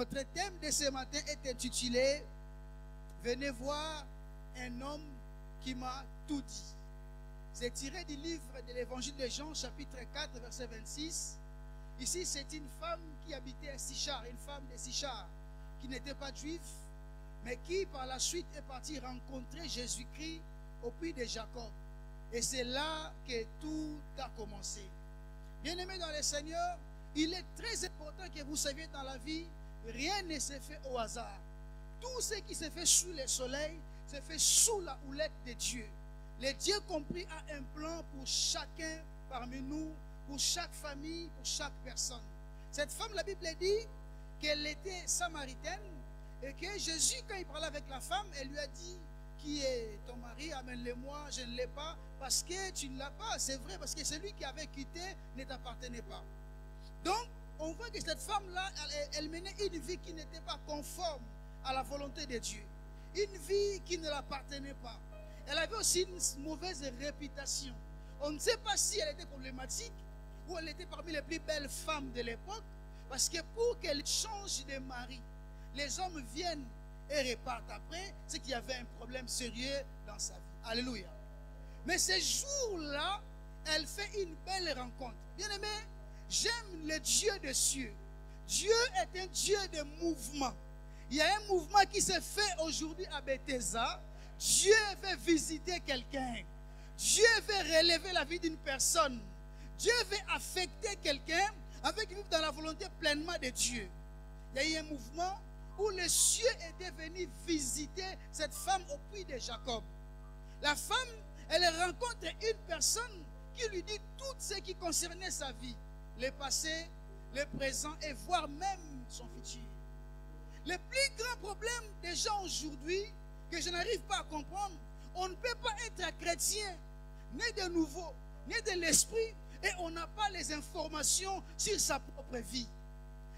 Notre thème de ce matin est intitulé « Venez voir un homme qui m'a tout dit ». C'est tiré du livre de l'évangile de Jean, chapitre 4, verset 26. Ici, c'est une femme qui habitait à Sichar, une femme de Sichar, qui n'était pas juive, mais qui par la suite est partie rencontrer Jésus-Christ au puits de Jacob. Et c'est là que tout a commencé. Bien-aimés dans le Seigneur, il est très important que vous sachiez dans la vie, rien ne se fait au hasard. Tout ce qui se fait sous le soleil, se fait sous la houlette de Dieu. Le Dieu compris a un plan pour chacun parmi nous, pour chaque famille, pour chaque personne. Cette femme, la Bible dit qu'elle était samaritaine et que Jésus, quand il parlait avec la femme, elle lui a dit: qui est ton mari? Amène-le-moi. Je ne l'ai pas parce que tu ne l'as pas. C'est vrai, parce que celui qui avait quitté ne t'appartenait pas. Donc, on voit que cette femme-là, elle menait une vie qui n'était pas conforme à la volonté de Dieu. Une vie qui ne l'appartenait pas. Elle avait aussi une mauvaise réputation. On ne sait pas si elle était problématique ou elle était parmi les plus belles femmes de l'époque. Parce que pour qu'elle change de mari, les hommes viennent et repartent après, c'est qu'il y avait un problème sérieux dans sa vie. Alléluia. Mais ce jour-là, elle fait une belle rencontre. Bien aimé, j'aime le Dieu des cieux. Dieu est un Dieu de mouvement. Il y a un mouvement qui se fait aujourd'hui à Bethesda. Dieu veut visiter quelqu'un. Dieu veut relever la vie d'une personne. Dieu veut affecter quelqu'un avec vivre dans la volonté pleinement de Dieu. Il y a eu un mouvement où les cieux étaient venus visiter cette femme au puits de Jacob. La femme, elle rencontre une personne qui lui dit tout ce qui concernait sa vie, le passé, le présent et voire même son futur. Le plus grand problème des gens aujourd'hui, que je n'arrive pas à comprendre, on ne peut pas être chrétien, né de nouveau, né de l'esprit, et on n'a pas les informations sur sa propre vie.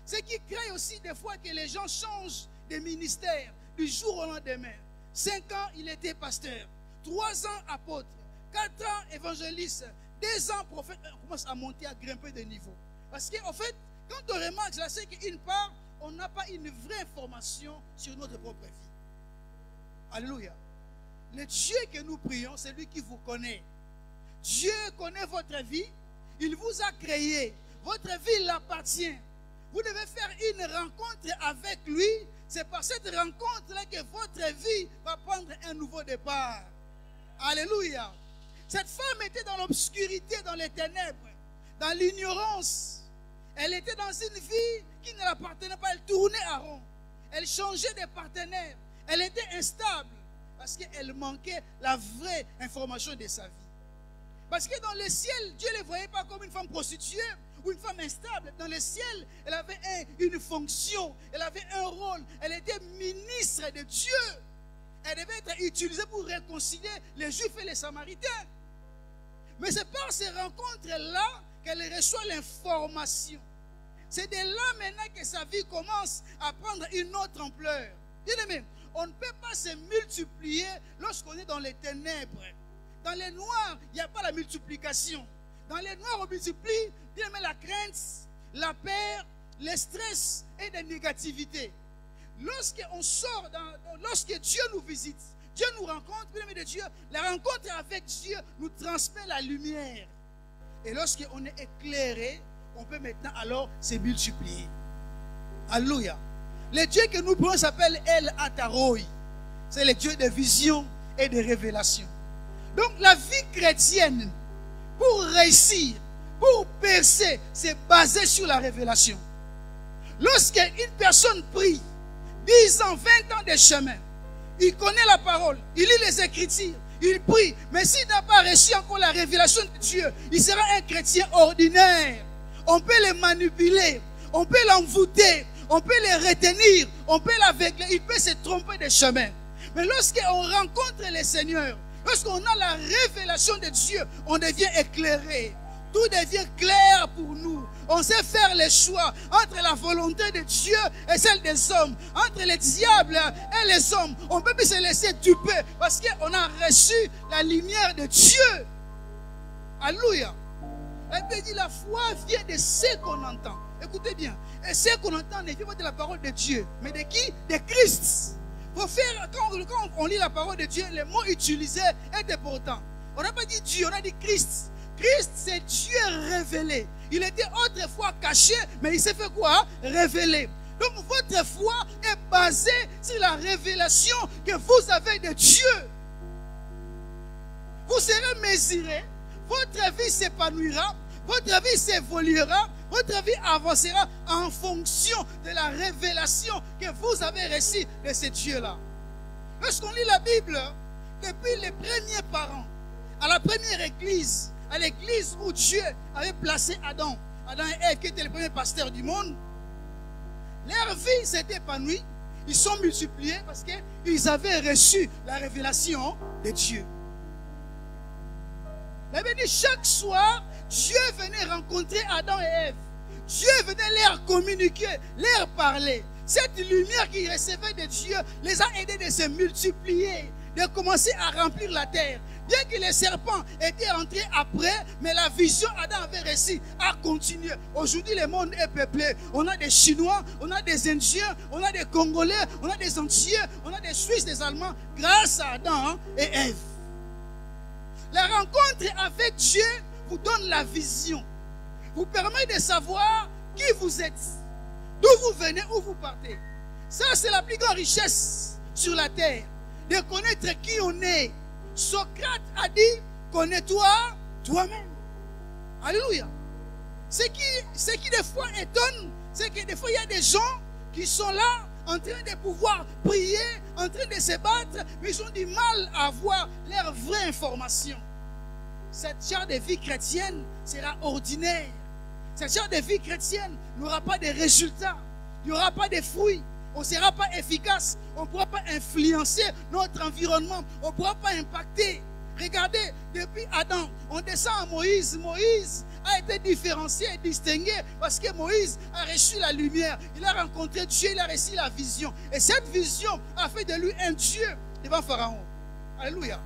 Ce qui crée aussi des fois que les gens changent de ministère du jour au lendemain. 5 ans, il était pasteur. 3 ans, apôtre. 4 ans, évangéliste. 2 ans, prophète. On commence à monter, à grimper de niveau. Parce qu'en fait, quand on remarque, là, c'est qu'une part, on n'a pas une vraie information sur notre propre vie. Alléluia. Le Dieu que nous prions, c'est lui qui vous connaît. Dieu connaît votre vie. Il vous a créé. Votre vie l'appartient. Vous devez faire une rencontre avec lui. C'est par cette rencontre-là que votre vie va prendre un nouveau départ. Alléluia. Cette femme était dans l'obscurité, dans les ténèbres, dans l'ignorance. Elle était dans une vie qui ne l'appartenait pas. Elle tournait à rond. Elle changeait de partenaire. Elle était instable parce qu'elle manquait la vraie information de sa vie. Parce que dans le ciel, Dieu ne la voyait pas comme une femme prostituée ou une femme instable. Dans le ciel, elle avait une fonction, elle avait un rôle. Elle était ministre de Dieu. Elle devait être utilisée pour réconcilier les Juifs et les Samaritains. Mais c'est par ces rencontres-là qu'elle reçoit l'information. C'est de là maintenant que sa vie commence à prendre une autre ampleur. Bien aimé, on ne peut pas se multiplier lorsqu'on est dans les ténèbres. Dans les noirs, il n'y a pas la multiplication. Dans les noirs, on multiplie, bien aimé, la crainte, la peur, le stress et la négativité. Lorsqu'on sort, lorsque Dieu nous visite, Dieu nous rencontre, bien aimé de Dieu, la rencontre avec Dieu nous transmet la lumière. Et lorsqu'on est éclairé, on peut maintenant alors se multiplier. Alléluia. Le Dieu que nous prions s'appelle El Ataroï. C'est le Dieu de vision et de révélation. Donc la vie chrétienne, pour réussir, pour percer, c'est basé sur la révélation. Lorsqu'une personne prie, 10 ans, 20 ans de chemin, il connaît la parole, il lit les Écritures, il prie, mais s'il n'a pas reçu encore la révélation de Dieu, il sera un chrétien ordinaire. On peut le manipuler, on peut l'envoûter, on peut le retenir, on peut l'aveugler, il peut se tromper de chemin. Mais lorsqu'on rencontre le Seigneur, lorsqu'on a la révélation de Dieu, on devient éclairé. Tout devient clair pour nous. On sait faire les choix entre la volonté de Dieu et celle des hommes. Entre les diables et les hommes. On ne peut plus se laisser duper parce qu'on a reçu la lumière de Dieu. Alléluia. La Bible dit la foi vient de ce qu'on entend. Écoutez bien. Et ce qu'on entend n'est pas de la parole de Dieu, mais de qui? De Christ. Faut faire, quand on lit la parole de Dieu, les mots utilisés est important. On n'a pas dit Dieu, on a dit Christ. Christ, c'est Dieu révélé. Il était autrefois caché, mais il s'est fait quoi? Révélé. Donc votre foi est basée sur la révélation que vous avez de Dieu. Vous serez mesuré, votre vie s'épanouira, votre vie s'évoluera, votre vie avancera en fonction de la révélation que vous avez reçue de ce Dieu-là. Lorsqu'on lit la Bible, depuis les premiers parents, à la première église, à l'église où Dieu avait placé Adam et Ève, qui étaient les premiers pasteurs du monde, leur vie s'est épanouie, ils sont multipliés parce qu'ils avaient reçu la révélation de Dieu. La Bible dit, chaque soir, Dieu venait rencontrer Adam et Ève. Dieu venait leur communiquer, leur parler. Cette lumière qu'ils recevaient de Dieu les a aidés de se multiplier, de commencer à remplir la terre. Bien que les serpents étaient entrés après, mais la vision Adam avait réussi à continuer. Aujourd'hui, le monde est peuplé. On a des Chinois, on a des Indiens, on a des Congolais, on a des Antillais, on a des Suisses, des Allemands, grâce à Adam et Ève. La rencontre avec Dieu vous donne la vision, vous permet de savoir qui vous êtes, d'où vous venez, où vous partez. Ça, c'est la plus grande richesse sur la terre, de connaître qui on est. Socrate a dit, connais-toi toi-même. Alléluia. Ce qui des fois étonne, c'est que des fois il y a des gens qui sont là en train de pouvoir prier, en train de se battre, mais ils ont du mal à avoir leur vraie information. Cette genre de vie chrétienne sera ordinaire. Cette genre de vie chrétienne n'aura pas de résultats, il n'y aura pas de fruits, on ne sera pas efficace, on ne pourra pas influencer notre environnement, on ne pourra pas impacter. Regardez, depuis Adam, on descend à Moïse. Moïse a été différencié et distingué parce que Moïse a reçu la lumière. Il a rencontré Dieu, il a reçu la vision. Et cette vision a fait de lui un Dieu devant Pharaon. Alléluia.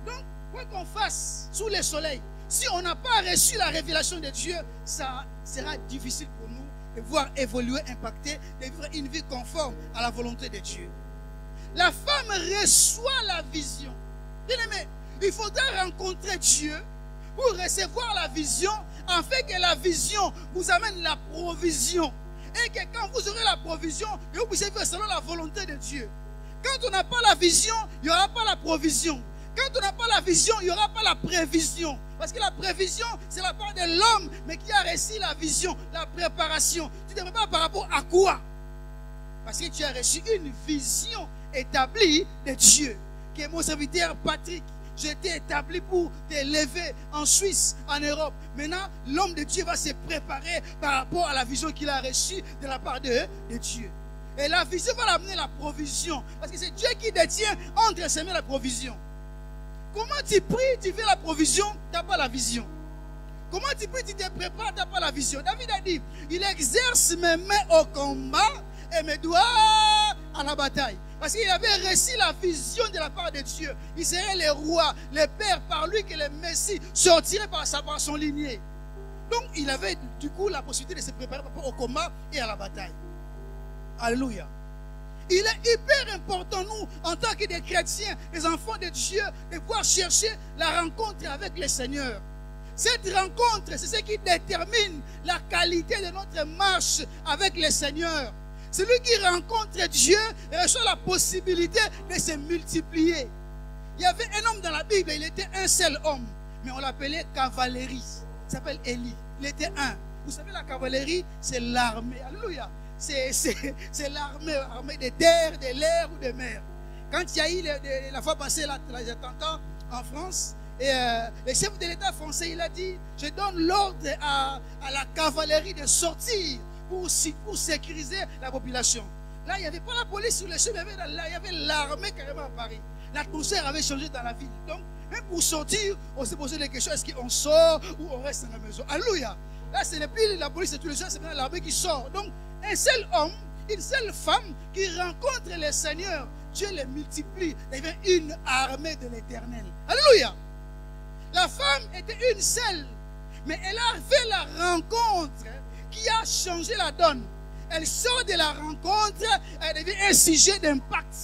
Donc, quoi qu'on fasse sous le soleil, si on n'a pas reçu la révélation de Dieu, ça sera difficile pour nous de voir évoluer, impacter, de vivre une vie conforme à la volonté de Dieu. La femme reçoit la vision. Bien-aimé, il faudra rencontrer Dieu pour recevoir la vision, afin que la vision vous amène la provision. Et que quand vous aurez la provision, vous puissiez vivre selon la volonté de Dieu. Quand on n'a pas la vision, il n'y aura pas la provision. Quand on n'a pas la vision, il n'y aura pas la prévision. Parce que la prévision, c'est la part de l'homme, mais qui a reçu la vision, la préparation. Tu te prépares par rapport à quoi? Parce que tu as reçu une vision établie de Dieu. Que mon serviteur Patrick, j'ai été établi pour t'élever en Suisse, en Europe. Maintenant, l'homme de Dieu va se préparer par rapport à la vision qu'il a reçue de la part de Dieu. Et la vision va l'amener la provision. Parce que c'est Dieu qui détient entre ses mains la provision. Comment tu pries, tu veux la provision, tu n'as pas la vision. Comment tu pries, tu te prépares, tu n'as pas la vision. David a dit, il exerce mes mains au combat et mes doigts à la bataille. Parce qu'il avait reçu la vision de la part de Dieu. Il serait le roi, le père, par lui que le Messie sortirait par son lignée. Donc il avait du coup la possibilité de se préparer au combat et à la bataille. Alléluia. Il est hyper important, nous, en tant que des chrétiens, des enfants de Dieu, de pouvoir chercher la rencontre avec le Seigneur. Cette rencontre, c'est ce qui détermine la qualité de notre marche avec le Seigneur. Celui qui rencontre Dieu reçoit la possibilité de se multiplier. Il y avait un homme dans la Bible, il était un seul homme, mais on l'appelait cavalerie. Il s'appelle Élie. Il était un. Vous savez, la cavalerie, c'est l'armée. Alléluia. C'est l'armée de terre, de l'air ou de mer. Quand il y a eu la fois passée les attentats en France, et le chef de l'État français, il a dit, je donne l'ordre à la cavalerie de sortir pour sécuriser la population. Là, il n'y avait pas la police sur le chemin, il y avait l'armée carrément à Paris. L'atmosphère avait changé dans la ville. Donc, même pour sortir, on s'est posé des questions, est-ce qu'on sort ou on reste dans la maison? Alléluia. Là, ce n'est plus la police de tous les jours, c'est maintenant l'armée qui sort. Donc, un seul homme, une seule femme qui rencontre le Seigneur, Dieu les multiplie, devient une armée de l'Éternel. Alléluia. La femme était une seule, Mais elle a fait la rencontre qui a changé la donne. Elle sort de la rencontre, elle devient un sujet d'impact.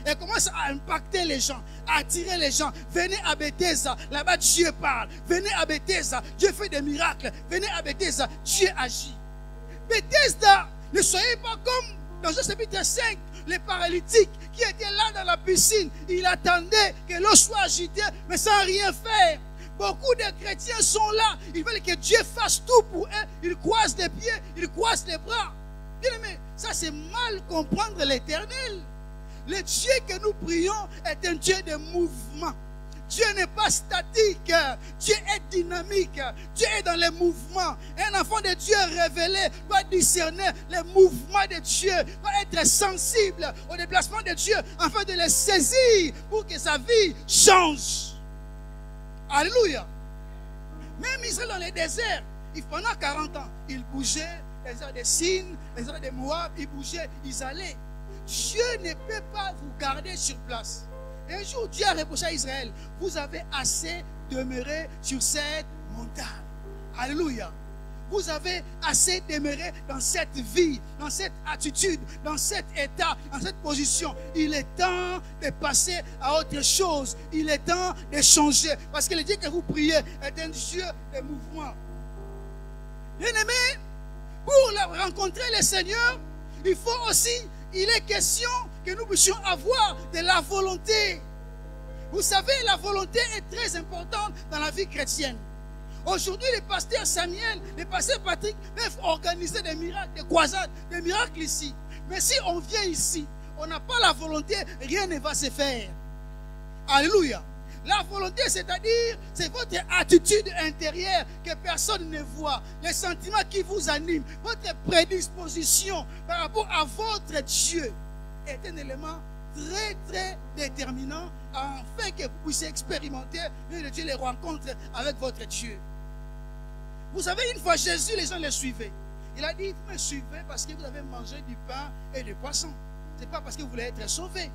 Elle commence à impacter les gens, à attirer les gens. Venez à Bethesda, là-bas Dieu parle. Venez à Bethesda, Dieu fait des miracles. Venez à Bethesda, Dieu agit. Bethesda, ne soyez pas comme dans Jean chapitre 5, les paralytiques qui étaient là dans la piscine. Ils attendaient que l'eau soit agitée, mais sans rien faire. Beaucoup de chrétiens sont là. Ils veulent que Dieu fasse tout pour eux. Ils croisent les pieds, ils croisent les bras. Bien aimé, ça c'est mal comprendre l'éternel. Le Dieu que nous prions est un Dieu de mouvement. Dieu n'est pas statique. Dieu est dynamique. Dieu est dans les mouvements. Un enfant de Dieu révélé doit discerner les mouvements de Dieu, doit être sensible au déplacement de Dieu afin de les saisir pour que sa vie change. Alléluia. Même Israël dans les déserts, pendant 40 ans, ils bougeaient, les désert de Sin, les désert de Moab, ils bougeaient, ils allaient. Dieu ne peut pas vous garder sur place. Un jour, Dieu a reproché à Israël, vous avez assez demeuré sur cette montagne. Alléluia. Vous avez assez demeuré dans cette vie, dans cette attitude, dans cet état, dans cette position. Il est temps de passer à autre chose. Il est temps de changer. Parce que le Dieu que vous priez est un Dieu de mouvement. Bien-aimés, pour rencontrer le Seigneur, il faut aussi, il est question que nous puissions avoir de la volonté. Vous savez, la volonté est très importante dans la vie chrétienne. Aujourd'hui, les pasteurs Samuel, les pasteurs Patrick peuvent organiser des miracles, des croisades, des miracles ici. Mais si on vient ici, on n'a pas la volonté, rien ne va se faire. Alléluia. La volonté, c'est-à-dire, c'est votre attitude intérieure que personne ne voit. Les sentiments qui vous animent, votre prédisposition par rapport à votre Dieu est un élément très, très déterminant afin que vous puissiez expérimenter le Dieu les rencontres avec votre Dieu. Vous savez, une fois Jésus, les gens le suivaient. Il a dit, vous me suivez parce que vous avez mangé du pain et du poisson. Ce n'est pas parce que vous voulez être sauvés.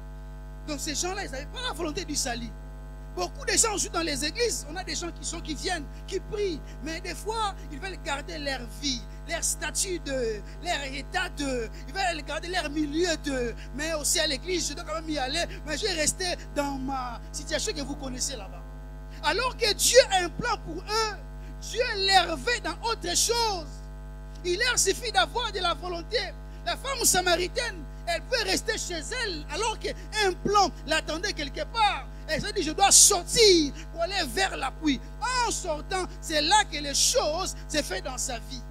Donc ces gens-là, ils n'avaient pas la volonté du salut. Beaucoup de gens aujourd'hui dans les églises, on a des gens qui viennent, qui prient, mais des fois, ils veulent garder leur vie, leur statut de, leur état de, ils veulent garder leur milieu de, mais aussi à l'église, je dois quand même y aller, mais je vais rester dans ma situation que vous connaissez là-bas. Alors que Dieu a un plan pour eux, Dieu leur veut dans autre chose. Il leur suffit d'avoir de la volonté. La femme samaritaine, elle peut rester chez elle alors qu'un plan l'attendait quelque part. Elle se dit, je dois sortir pour aller vers l'appui. En sortant, c'est là que les choses se font dans sa vie.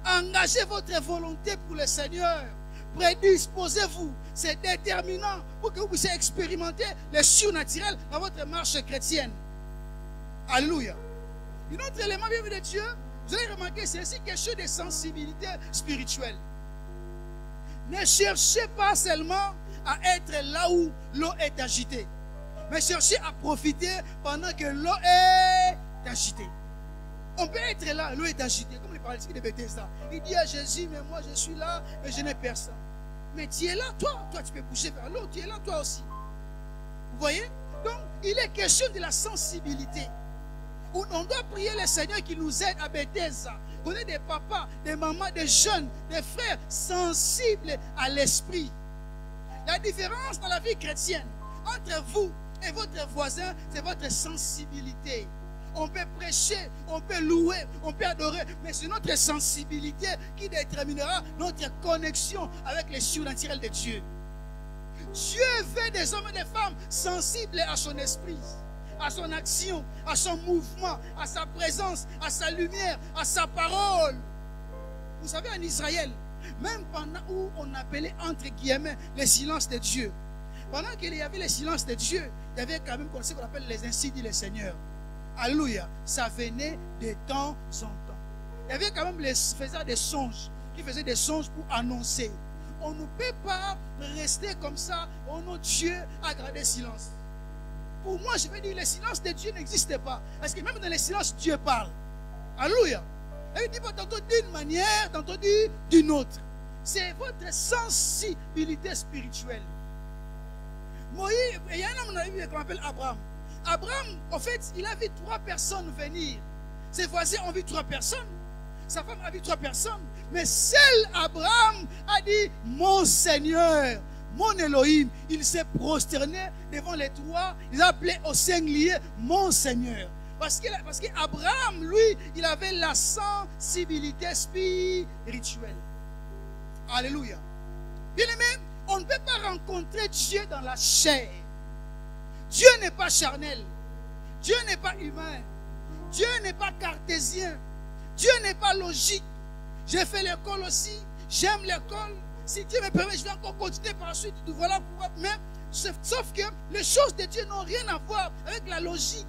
Engagez votre volonté pour le Seigneur. Prédisposez-vous. C'est déterminant pour que vous puissiez expérimenter le surnaturel dans votre marche chrétienne. Alléluia. Un autre élément, bien vu de Dieu, vous allez remarquer, c'est aussi quelque chose de sensibilité spirituelle. Ne cherchez pas seulement à être là où l'eau est agitée, mais cherchez à profiter pendant que l'eau est agitée. On peut être là, l'eau est agitée, comme les paralytiques de Bethesda. Il dit à Jésus, mais moi je suis là et je n'ai personne. Mais tu es là, toi tu peux bouger vers l'eau, tu es là toi aussi. Vous voyez? Donc, il est question de la sensibilité. On doit prier le Seigneur qui nous aide à Bethesda. On est des papas, des mamans, des jeunes, des frères sensibles à l'esprit. La différence dans la vie chrétienne entre vous et votre voisin, c'est votre sensibilité. On peut prêcher, on peut louer, on peut adorer, mais c'est notre sensibilité qui déterminera notre connexion avec les surnaturels de Dieu. Dieu veut des hommes et des femmes sensibles à son esprit, à son action, à son mouvement, à sa présence, à sa lumière, à sa parole. Vous savez, en Israël, même pendant où on appelait entre guillemets le silence de Dieu, pendant qu'il y avait le silence de Dieu, il y avait quand même ce qu'on appelle les ainsi dit le Seigneur. Alléluia. Ça venait de temps en temps. Il y avait quand même les faiseurs des songes, qui faisaient des songes pour annoncer. On ne peut pas rester comme ça. Oh non, Dieu a gardé silence. Pour moi, je vais dire, le silence de Dieu n'existe pas. Parce que même dans le silence, Dieu parle. Alléluia. Et il dit pas tantôt d'une manière, tantôt d'une autre. C'est votre sensibilité spirituelle. Moïse, il y a un homme qu'on appelle Abraham. Abraham, en fait, il a vu 3 personnes venir. Ses voisins ont vu 3 personnes. Sa femme a vu 3 personnes. Mais seul Abraham a dit, mon Seigneur, mon Elohim. Il s'est prosterné devant les 3. Il a appelé au singulier, mon Seigneur. Parce qu'Abraham, lui, il avait la sensibilité spirituelle. Alléluia. Bien aimé, on ne peut pas rencontrer Dieu dans la chair. Dieu n'est pas charnel. Dieu n'est pas humain. Dieu n'est pas cartésien. Dieu n'est pas logique. J'ai fait l'école aussi. J'aime l'école. Si Dieu me permet, je vais encore continuer par la suite. Voilà pourquoi. Mais, sauf que les choses de Dieu n'ont rien à voir avec la logique.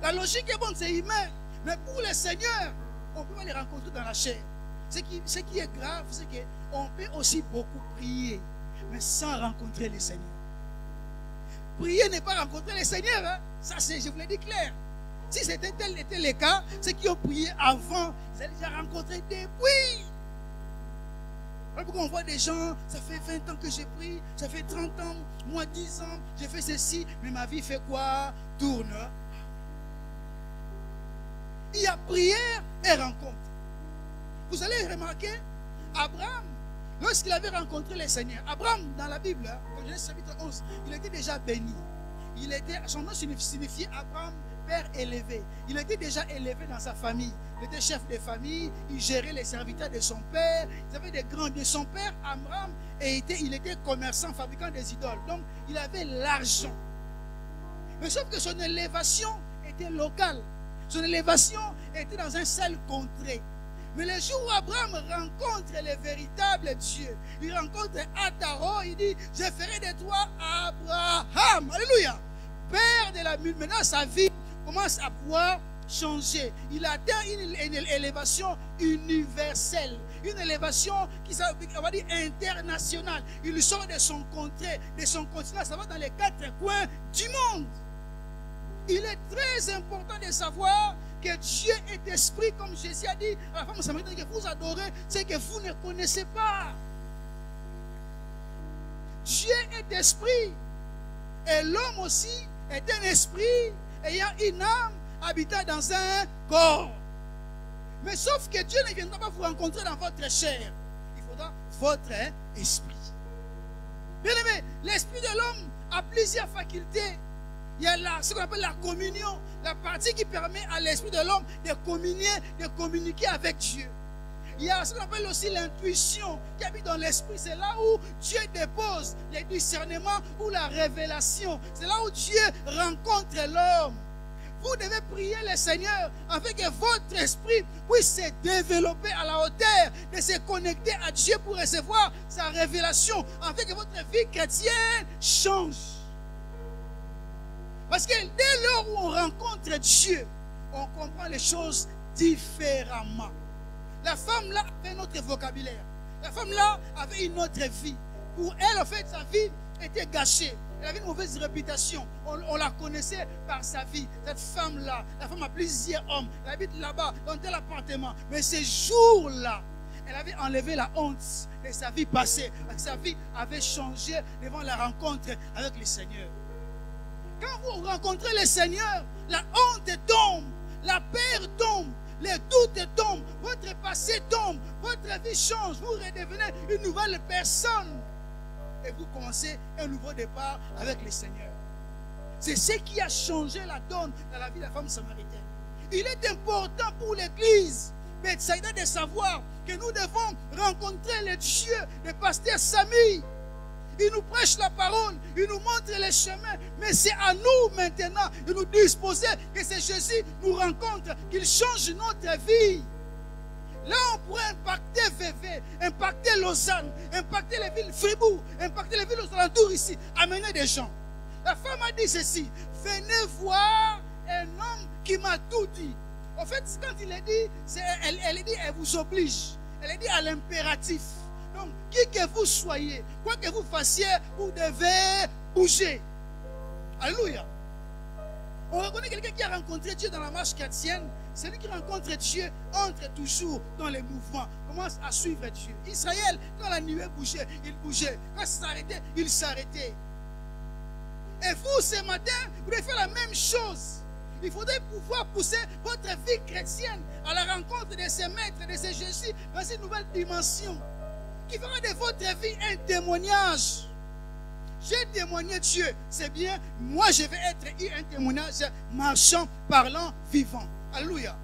La logique est bonne, c'est humain. Mais pour le Seigneur, on ne peut pas les rencontrer dans la chair. Ce qui est grave, c'est qu'on peut aussi beaucoup prier, mais sans rencontrer le Seigneur. Prier n'est pas rencontrer le Seigneur. Hein? Ça, je vous l'ai dit clair. Si c'était tel était le cas, ceux qui ont prié avant, ils allaient déjà rencontrer depuis. Voilà pourquoi on voit des gens, ça fait 20 ans que j'ai prié, ça fait 30 ans, moi 10 ans, j'ai fait ceci, mais ma vie fait quoi? Tourne. Il y a prière et rencontre. Vous allez remarquer, Abraham, lorsqu'il avait rencontré le Seigneur, Abraham, dans la Bible, dans Genèse chapitre 11, il était déjà béni. Son nom signifiait Abraham, père élevé. Il était déjà élevé dans sa famille. Il était chef de famille, il gérait les serviteurs de son père. Il avait des grands biens. Son père, Abraham, il était commerçant, fabricant des idoles. Donc, il avait l'argent. Mais sauf que son élévation était locale. Son élévation était dans un seul contrée. Mais le jour où Abraham rencontre le véritable Dieu, il rencontre Ataro, il dit, je ferai de toi Abraham. Alléluia. Père de la mule. Maintenant, sa vie commence à pouvoir changer. Il atteint une élévation universelle. Une élévation qui, on va dire, internationale. Il sort de son contrée, de son continent. Ça va dans les 4 coins du monde. Il est très important de savoir que Dieu est esprit, comme Jésus a dit à la femme samaritaine, que vous adorez ce que vous ne connaissez pas. Dieu est esprit. Et l'homme aussi est un esprit ayant une âme habitant dans un corps. Mais sauf que Dieu ne viendra pas vous rencontrer dans votre chair. Il faudra votre esprit. Bien aimé, l'esprit de l'homme a plusieurs facultés. Il y a ce qu'on appelle la communion, la partie qui permet à l'esprit de l'homme de communiquer avec Dieu. Il y a ce qu'on appelle aussi l'intuition qui habite dans l'esprit. C'est là où Dieu dépose les discernements ou la révélation. C'est là où Dieu rencontre l'homme. Vous devez prier le Seigneur afin que votre esprit puisse se développer à la hauteur de se connecter à Dieu pour recevoir sa révélation, afin que votre vie chrétienne change. Parce que dès lors où on rencontre Dieu, on comprend les choses différemment. La femme là avait un autre vocabulaire. La femme là avait une autre vie. Pour elle, en fait, sa vie était gâchée. Elle avait une mauvaise réputation. On la connaissait par sa vie. Cette femme-là, la femme a plusieurs hommes. Elle habite là-bas, dans tel appartement. Mais ces jours-là, elle avait enlevé la honte de sa vie passée. Parce que sa vie avait changé devant la rencontre avec le Seigneur. Quand vous rencontrez le Seigneur, la honte tombe, la peur tombe, les doutes tombent, votre passé tombe, votre vie change, vous redevenez une nouvelle personne. Et vous commencez un nouveau départ avec le Seigneur. C'est ce qui a changé la donne dans la vie de la femme samaritaine. Il est important pour l'Église Bethsaïda de savoir que nous devons rencontrer le Dieu de pasteur Samy. Il nous prêche la parole, il nous montre les chemins, mais c'est à nous maintenant de nous disposer que ce Jésus nous rencontre, qu'il change notre vie. Là, on pourrait impacter VV, impacter Lausanne, impacter les villes Fribourg, impacter les villes aux alentours ici, amener des gens. La femme a dit ceci, venez voir un homme qui m'a tout dit. En fait, quand il est dit, elle vous oblige. Elle est dit à l'impératif. Donc, qui que vous soyez, quoi que vous fassiez, vous devez bouger. Alléluia. On reconnaît quelqu'un qui a rencontré Dieu dans la marche chrétienne. Celui qui rencontre Dieu entre toujours dans les mouvements, commence à suivre Dieu. Israël, quand la nuée bougeait, il bougeait. Quand ça s'arrêtait, il s'arrêtait. Et vous, ce matin, vous devez faire la même chose. Il faudrait pouvoir pousser votre vie chrétienne à la rencontre de ces maîtres, de ces Jésus, dans une nouvelle dimension qui fera de votre vie un témoignage. J'ai témoigné Dieu, c'est bien. Moi, je vais être un témoignage marchand, parlant, vivant. Alléluia.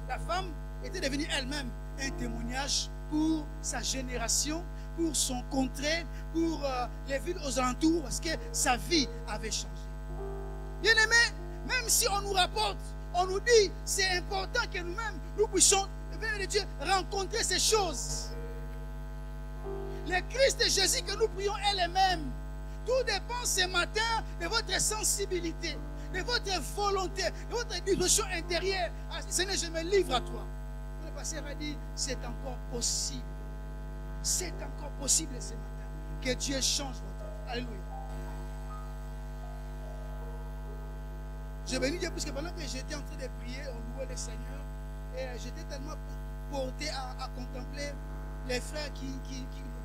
La femme était devenue elle-même un témoignage pour sa génération, pour son contrée, pour les villes aux alentours, parce que sa vie avait changé. Bien aimé, même si on nous rapporte, on nous dit, c'est important que nous-mêmes, nous puissions, venir de Dieu, rencontrer ces choses. Le Christ de Jésus que nous prions est le même. Tout dépend ce matin de votre sensibilité, de votre volonté, de votre disposition intérieure. Ah, Seigneur, je me livre à toi. Le pasteur a dit, c'est encore possible. C'est encore possible ce matin que Dieu change votre vie. Alléluia. Je bénis Dieu puisque pendant que j'étais en train de prier, on louait le Seigneur, et j'étais tellement porté à contempler les frères qui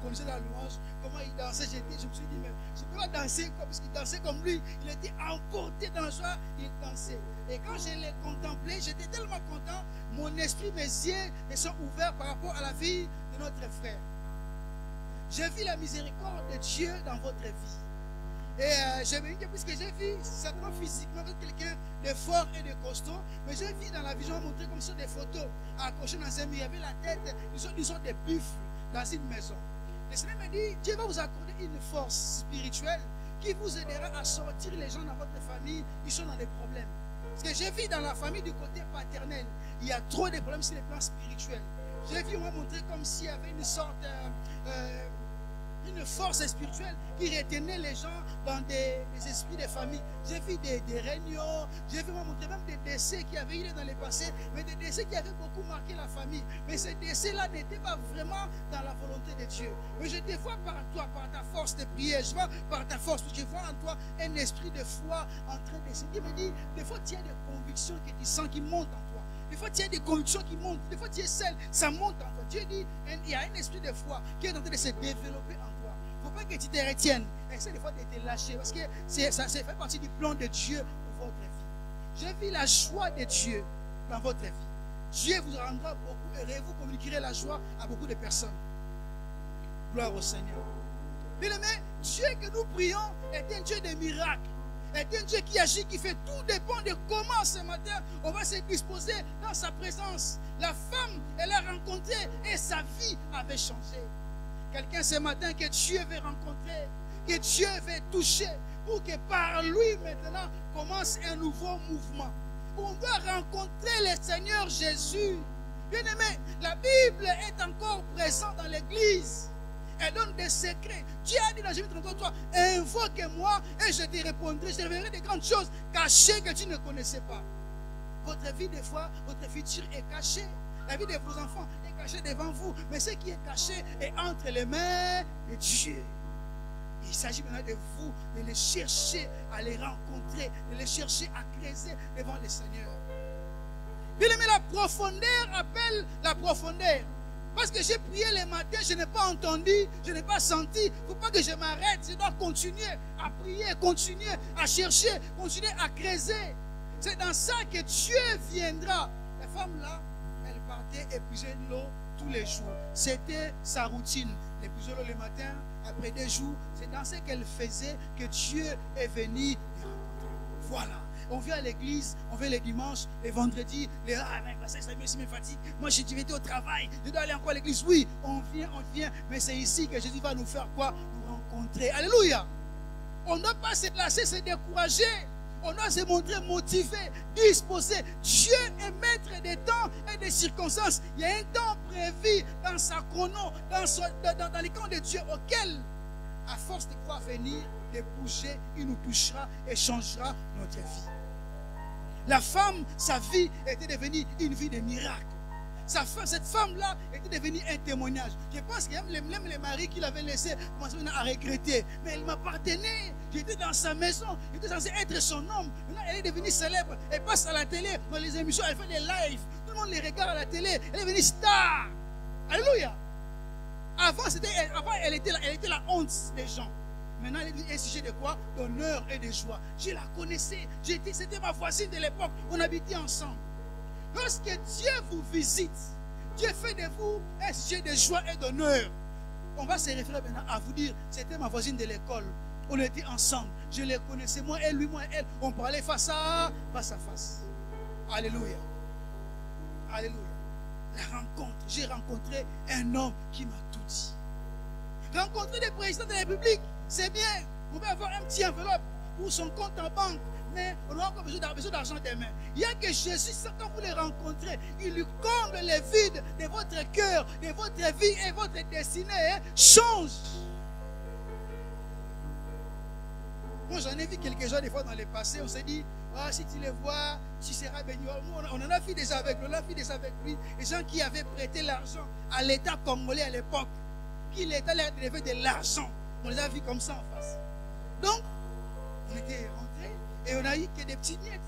connaissaient la louange, comment ils dansaient. Je me suis dit, mais je ne peux pas danser parce qu'ils dansaient comme lui. Il était emporté dans la joie, il dansait. Et quand je l'ai contemplé, j'étais tellement content. Mon esprit, mes yeux me sont ouverts par rapport à la vie de notre frère. J'ai vu la miséricorde de Dieu dans votre vie. Et j'ai vu que puisque j'ai vu certainement physiquement quelqu'un de fort et de costaud, mais j'ai vu dans la vision montrer comme sur des photos accrochées dans un mur. Il y avait la tête, ils sont des buffles dans une maison. Le Seigneur me dit, Dieu va vous accorder une force spirituelle qui vous aidera à sortir les gens dans votre famille qui sont dans des problèmes. Parce que j'ai vu dans la famille du côté paternel, il y a trop de problèmes sur le plan spirituel. J'ai vu moi montrer comme s'il y avait une sorte une force spirituelle qui retenait les gens dans des esprits de famille. J'ai vu des réunions, j'ai vu moi montrer même des décès qui avaient eu dans le passé, mais des décès qui avaient beaucoup marqué la famille. Mais ces décès-là n'étaient pas vraiment dans la volonté de Dieu. Mais je te vois par toi, par ta force de prière, je vois par ta force, je vois en toi un esprit de foi en train de se dire, me dit, des fois tu as des convictions que tu sens qui montent en toi. Des fois, tu as des convictions qui montent. Des fois, tu es seul. Ça monte en toi. Dieu dit, il y a un esprit de foi qui est en train de se développer en toi. Il ne faut pas que tu te retiennes. Essaie des fois de te lâcher. Parce que ça fait partie du plan de Dieu pour votre vie. J'ai vu la joie de Dieu dans votre vie. Dieu vous rendra beaucoup heureux. Vous communiquerez la joie à beaucoup de personnes. Gloire au Seigneur. Bien aimé, Dieu que nous prions est un Dieu de miracles. Est un Dieu qui agit, qui fait tout dépend de comment ce matin on va se disposer dans sa présence. La femme, elle a rencontré et sa vie avait changé. Quelqu'un ce matin que Dieu veut rencontrer, que Dieu veut toucher, pour que par lui maintenant commence un nouveau mouvement. On doit rencontrer le Seigneur Jésus. Bien aimé, la Bible est encore présente dans l'église. Elle donne des secrets. Dieu a dit dans Jérémie 33, invoque-moi et je te répondrai. Je te révélerai des grandes choses cachées que tu ne connaissais pas. Votre vie, des fois, votre futur est cachée. La vie de vos enfants est cachée devant vous. Mais ce qui est caché est entre les mains de Dieu. Il s'agit maintenant de vous, de les chercher à les rencontrer, de les chercher à creuser devant le Seigneur. Bien aimé, la profondeur appelle la profondeur. Parce que j'ai prié le matin, je n'ai pas entendu, je n'ai pas senti. Il ne faut pas que je m'arrête. Je dois continuer à prier, continuer à chercher, continuer à creuser. C'est dans ça que Dieu viendra. La femme là, elle partait épuiser l'eau tous les jours. C'était sa routine. Épuiser l'eau le matin, après 2 jours. C'est dans ce qu'elle faisait que Dieu est venu les rencontrer. Voilà. On vient à l'église, on vient les dimanches, les vendredis, les ça me fatigue. Moi, je vais au travail, je dois aller encore à l'église. Oui, on vient, mais c'est ici que Jésus va nous faire quoi? Nous rencontrer. Alléluia. On ne doit pas se lasser, se décourager. On doit se montrer motivé, disposé. Dieu est maître des temps et des circonstances. Il y a un temps prévu dans sa chrono, dans les camps de Dieu auquel, à force de pouvoir venir, de bouger, il nous touchera et changera notre vie. La femme, sa vie était devenue une vie de miracle. Cette femme-là était devenue un témoignage. Je pense que même les maris qui l'avaient laissé commençaient à regretter. Mais elle m'appartenait. J'étais dans sa maison. J'étais censé être son homme. Maintenant, elle est devenue célèbre. Elle passe à la télé, dans les émissions, elle fait des lives. Tout le monde les regarde à la télé. Elle est devenue star. Alléluia. Avant, elle était la honte des gens. Maintenant, elle est un sujet de quoi? D'honneur et de joie. Je la connaissais. C'était ma voisine de l'époque. On habitait ensemble. Lorsque Dieu vous visite, Dieu fait de vous un sujet de joie et d'honneur. On va se référer maintenant à vous dire, c'était ma voisine de l'école. On était ensemble. Je les connaissais, moi et lui, moi et elle. On parlait face à face. Alléluia. Alléluia. La rencontre. J'ai rencontré un homme qui m'a tout dit. Rencontrer des présidents de la République, c'est bien. On va avoir un petit enveloppe pour son compte en banque, mais on aura encore besoin d'argent demain. Il y a que Jésus, quand vous les rencontrez, il lui comble les vides de votre cœur, de votre vie et votre destinée change. Moi, j'en ai vu quelques-uns des fois dans le passé. On s'est dit, ah, si tu les vois, tu seras béni. On en a vu déjà avec lui. Les gens qui avaient prêté l'argent à l'État congolais à l'époque, qui l'État leur devait de l'argent. On les a vus comme ça en face. Donc, on était rentrés et on a eu que des petites miettes.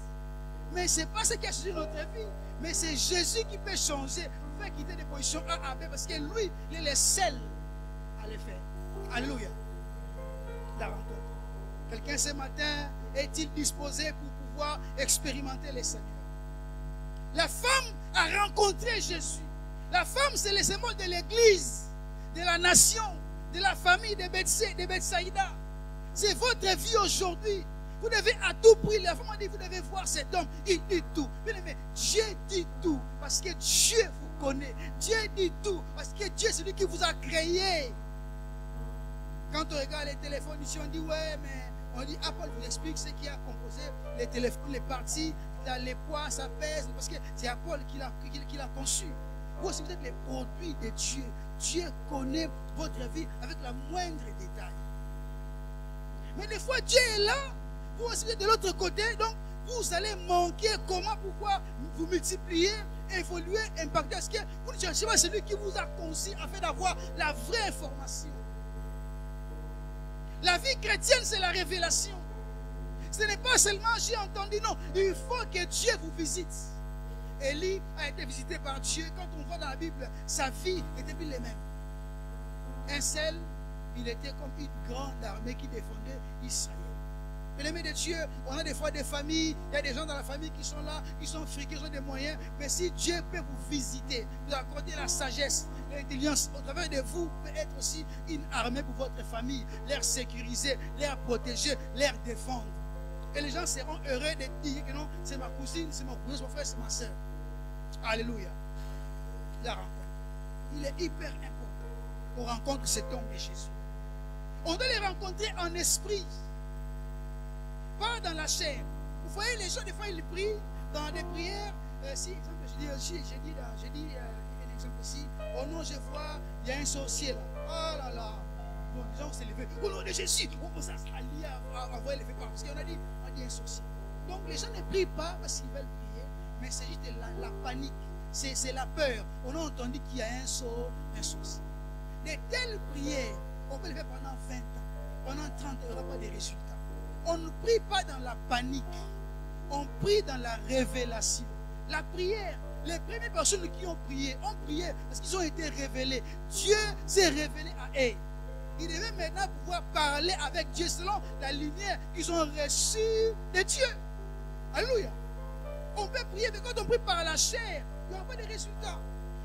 Mais ce n'est pas ce qui a changé notre vie. Mais c'est Jésus qui peut changer, faire quitter des positions A à B, parce que lui, il est le seul à le faire. Alléluia. La rencontre. Quelqu'un ce matin est-il disposé pour pouvoir expérimenter le Seigneur? La femme a rencontré Jésus. La femme, c'est le symbole de l'église, de la nation, de la famille de Bethsaïda. C'est votre vie aujourd'hui. Vous devez à tout prix, la femme a dit, vous devez voir cet homme, il dit tout. Bien aimé, Dieu dit tout, parce que Dieu vous connaît. Dieu dit tout, parce que Dieu c'est lui qui vous a créé. Quand on regarde les téléphones ici, on dit, ouais, mais on dit, Apple vous explique ce qui a composé les téléphones, les parties, les poids, ça pèse, parce que c'est Apple qui l'a conçu. Vous aussi, vous êtes les produits de Dieu. Dieu connaît votre vie avec la moindre détail. Mais des fois, Dieu est là, vous aussi vous êtes de l'autre côté, donc vous allez manquer comment, pourquoi vous multiplier, évoluer, impacter. Parce que vous ne cherchez pas celui qui vous a conçu afin d'avoir la vraie information. La vie chrétienne, c'est la révélation. Ce n'est pas seulement j'ai entendu, non. Il faut que Dieu vous visite. Élie a été visité par Dieu. Quand on voit dans la Bible, sa vie était plus les mêmes. Un seul, il était comme une grande armée qui défendait Israël. Bien-aimés de Dieu, on a des fois des familles, il y a des gens dans la famille qui sont là, qui sont friqués, qui ont des moyens. Mais si Dieu peut vous visiter, vous accorder la sagesse, l'intelligence, au travers de vous, peut être aussi une armée pour votre famille, les sécuriser, les protéger, les défendre. Et les gens seront heureux de dire que non, c'est ma cousine, c'est mon cousin, c'est mon frère, c'est ma soeur. Alléluia. La rencontre. Il est hyper important qu'on rencontre cet homme de Jésus. On doit les rencontrer en esprit, pas dans la chair. Vous voyez, les gens, des fois, ils prient dans des prières. Si, exemple, j'ai dit un exemple ici. Oh non, je vois, il y a un sorcier là. Oh là là. Bon, les gens vont se lever. Au nom de Jésus, on s'est allié à envoyer les feux parce qu'on a dit un sorcier. Donc les gens ne prient pas parce qu'ils veulent prier, mais c'est juste la panique. C'est la peur. On a entendu qu'il y a un sorcier. De telles prières, on peut les faire pendant 20 ans. Pendant 30 ans, il n'y aura pas de résultats. On ne prie pas dans la panique. On prie dans la révélation. La prière, les premières personnes qui ont prié parce qu'ils ont été révélés. Dieu s'est révélé à eux. Ils devaient maintenant pouvoir parler avec Dieu selon la lumière qu'ils ont reçue de Dieu. Alléluia. On peut prier, mais quand on prie par la chair, il n'y aura pas de résultats.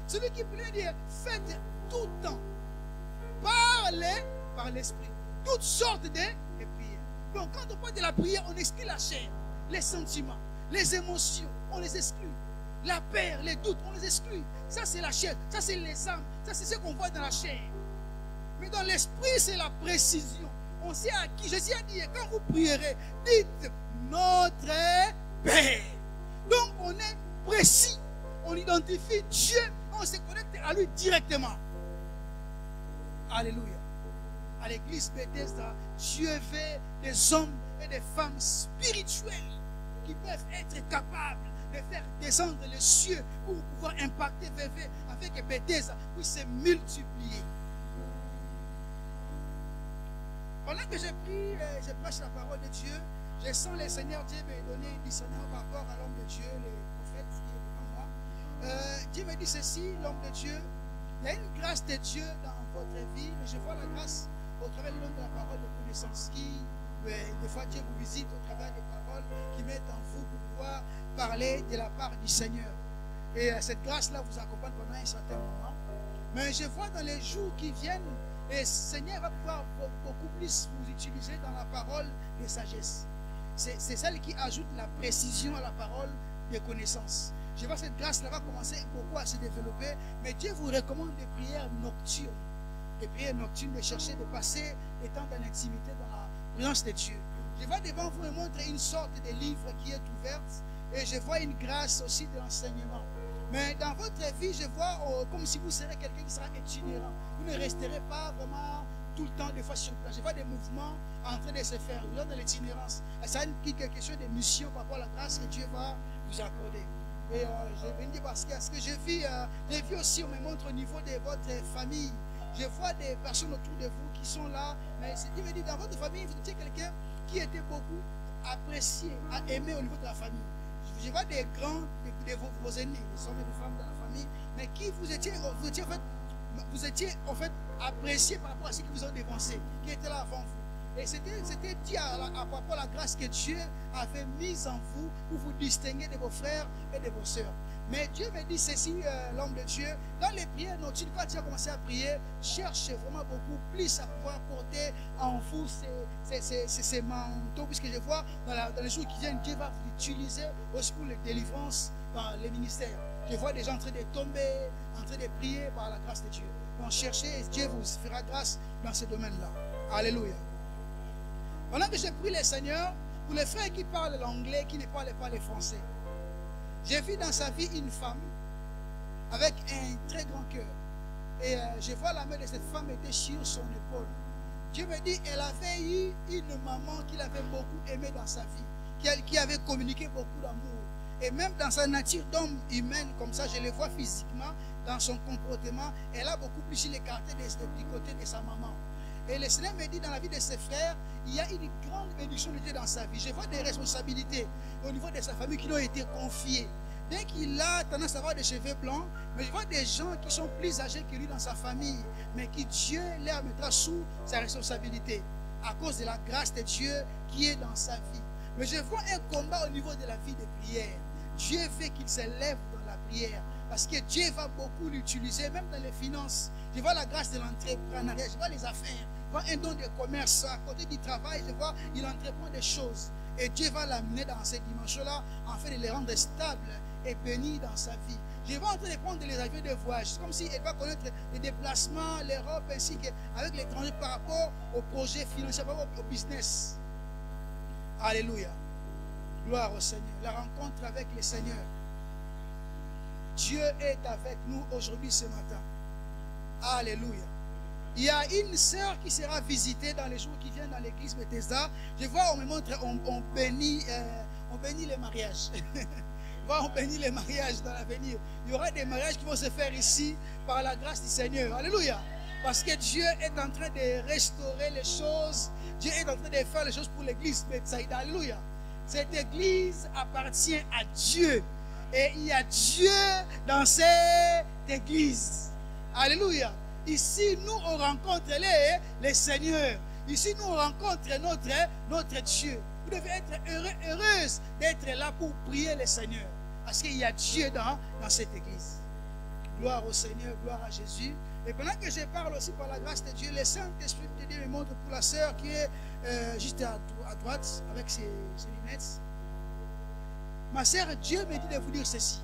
Celui qui prie dit, faites tout le temps. Parlez par l'esprit. Toutes sortes de prières. Donc quand on parle de la prière, on exclut la chair, les sentiments, les émotions, on les exclut. La peur, les doutes, on les exclut. Ça c'est la chair, ça c'est les âmes, ça c'est ce qu'on voit dans la chair. Mais dans l'esprit, c'est la précision. On sait à qui. Jésus a dit, quand vous prierez, dites notre Père. Donc on est précis. On identifie Dieu. On se connecte à lui directement. Alléluia. À l'église Bethesda, Dieu veut des hommes et des femmes spirituels qui peuvent être capables de faire descendre les cieux pour pouvoir impacter VV afin que Bethesda puisse se multiplier. Pendant que j'ai pris, je prêche la parole de Dieu, je sens le Seigneur Dieu me donner un discernement par rapport à l'homme de Dieu, les prophètes qui est devant moi. Dieu me dit ceci, l'homme de Dieu, il y a une grâce de Dieu dans votre vie, mais je vois la grâce au travers de la parole de connaissance des fois Dieu vous visite au travers des paroles qui mettent en vous pour pouvoir parler de la part du Seigneur. Et cette grâce-là vous accompagne pendant un certain moment. Mais je vois dans les jours qui viennent, le Seigneur va pouvoir beaucoup plus vous utiliser dans la parole de sagesse. C'est celle qui ajoute la précision à la parole de connaissance. Je vois cette grâce-là va commencer beaucoup à se développer, mais Dieu vous recommande des prières nocturnes. Des prières nocturnes, de chercher de passer des temps dans l'intimité, dans la présence de Dieu. Je vois devant vous me montrer une sorte de livre qui est ouverte et je vois une grâce aussi de l'enseignement. Mais dans votre vie, je vois comme si vous serez quelqu'un qui sera itinérant. Vous ne resterez pas vraiment tout le temps, des fois sur place. Je vois des mouvements en train de se faire. Vous êtes dans l'itinérance. Ça implique quelque chose de mission par rapport à la grâce que Dieu va vous accorder. Et je vais dire parce que ce que je vis aussi, on me montre au niveau de votre famille. Je vois des personnes autour de vous qui sont là. Mais il me dit, dans votre famille, vous étiez quelqu'un qui était beaucoup apprécié, aimé au niveau de la famille. Je vois des grands, de vos aînés, les hommes et les femmes dans la famille, mais qui vous étiez en fait apprécié par rapport à ce qui vous ont dévancé, qui était là avant vous. Et c'était dit à rapport à la grâce que Dieu avait mise en vous pour vous distinguer de vos frères et de vos sœurs. Mais Dieu me dit ceci, l'homme de Dieu, dans les prières nocturnes, quand tu as commencé à prier, cherche vraiment beaucoup plus à pouvoir porter en vous ces manteaux, puisque je vois dans les jours qui viennent, Dieu va vous utiliser aussi pour les délivrances dans les ministères. Je vois des gens en train de tomber, en train de prier par la grâce de Dieu. Donc cherchez et Dieu vous fera grâce dans ce domaine-là. Alléluia. Pendant que je prie le Seigneur, pour les frères qui parlent l'anglais, qui ne parlent pas le français, j'ai vu dans sa vie une femme avec un très grand cœur. Et je vois la main de cette femme était sur son épaule. Dieu me dit, elle avait eu une maman qui l'avait beaucoup aimée dans sa vie, qui avait communiqué beaucoup d'amour. Et même dans sa nature d'homme humaine, comme ça, je le vois physiquement, dans son comportement, elle a beaucoup plus l'écarté du côté de sa maman. Et le Seigneur me dit, dans la vie de ses frères, il y a une grande bénédiction de Dieu dans sa vie. Je vois des responsabilités au niveau de sa famille qui lui ont été confiées. Bien qu'il a tendance à avoir des cheveux blancs, mais je vois des gens qui sont plus âgés que lui dans sa famille, mais qui Dieu leur mettra sous sa responsabilité, à cause de la grâce de Dieu qui est dans sa vie. Mais je vois un combat au niveau de la vie de prière. Dieu fait qu'il s'élève dans la prière, parce que Dieu va beaucoup l'utiliser, même dans les finances. Je vois la grâce de l'entrepreneuriat, je vois les affaires, je vois un don de commerce à côté du travail, je vois il entreprend des choses. Et Dieu va l'amener dans ces dimensions-là, afin de les rendre stables et bénis dans sa vie. Je vois en train de prendre les avions de voyage. C'est comme si elle va connaître les déplacements, l'Europe, ainsi qu'avec l'étranger par rapport au projet financier, par rapport au business. Alléluia. Gloire au Seigneur. La rencontre avec le Seigneur. Dieu est avec nous aujourd'hui ce matin. Alléluia. Il y a une sœur qui sera visitée dans les jours qui viennent dans l'église Bethesda. Je vois, on me montre, on bénit les mariages. On bénit les mariages dans l'avenir. Il y aura des mariages qui vont se faire ici par la grâce du Seigneur. Alléluia. Parce que Dieu est en train de restaurer les choses. Dieu est en train de faire les choses pour l'église Bethsaïda. Alléluia. Cette église appartient à Dieu. Et il y a Dieu dans cette église. Alléluia. Ici, nous, on rencontre les seigneurs. Ici, nous, on rencontre notre Dieu. Vous devez être heureuse d'être là pour prier le Seigneur. Parce qu'il y a Dieu dans cette église. Gloire au Seigneur, gloire à Jésus. Et pendant que je parle aussi par la grâce de Dieu, le Saint-Esprit de Dieu me montre pour la sœur qui est juste à droite avec ses lunettes. Ma sœur, Dieu me dit de vous dire ceci.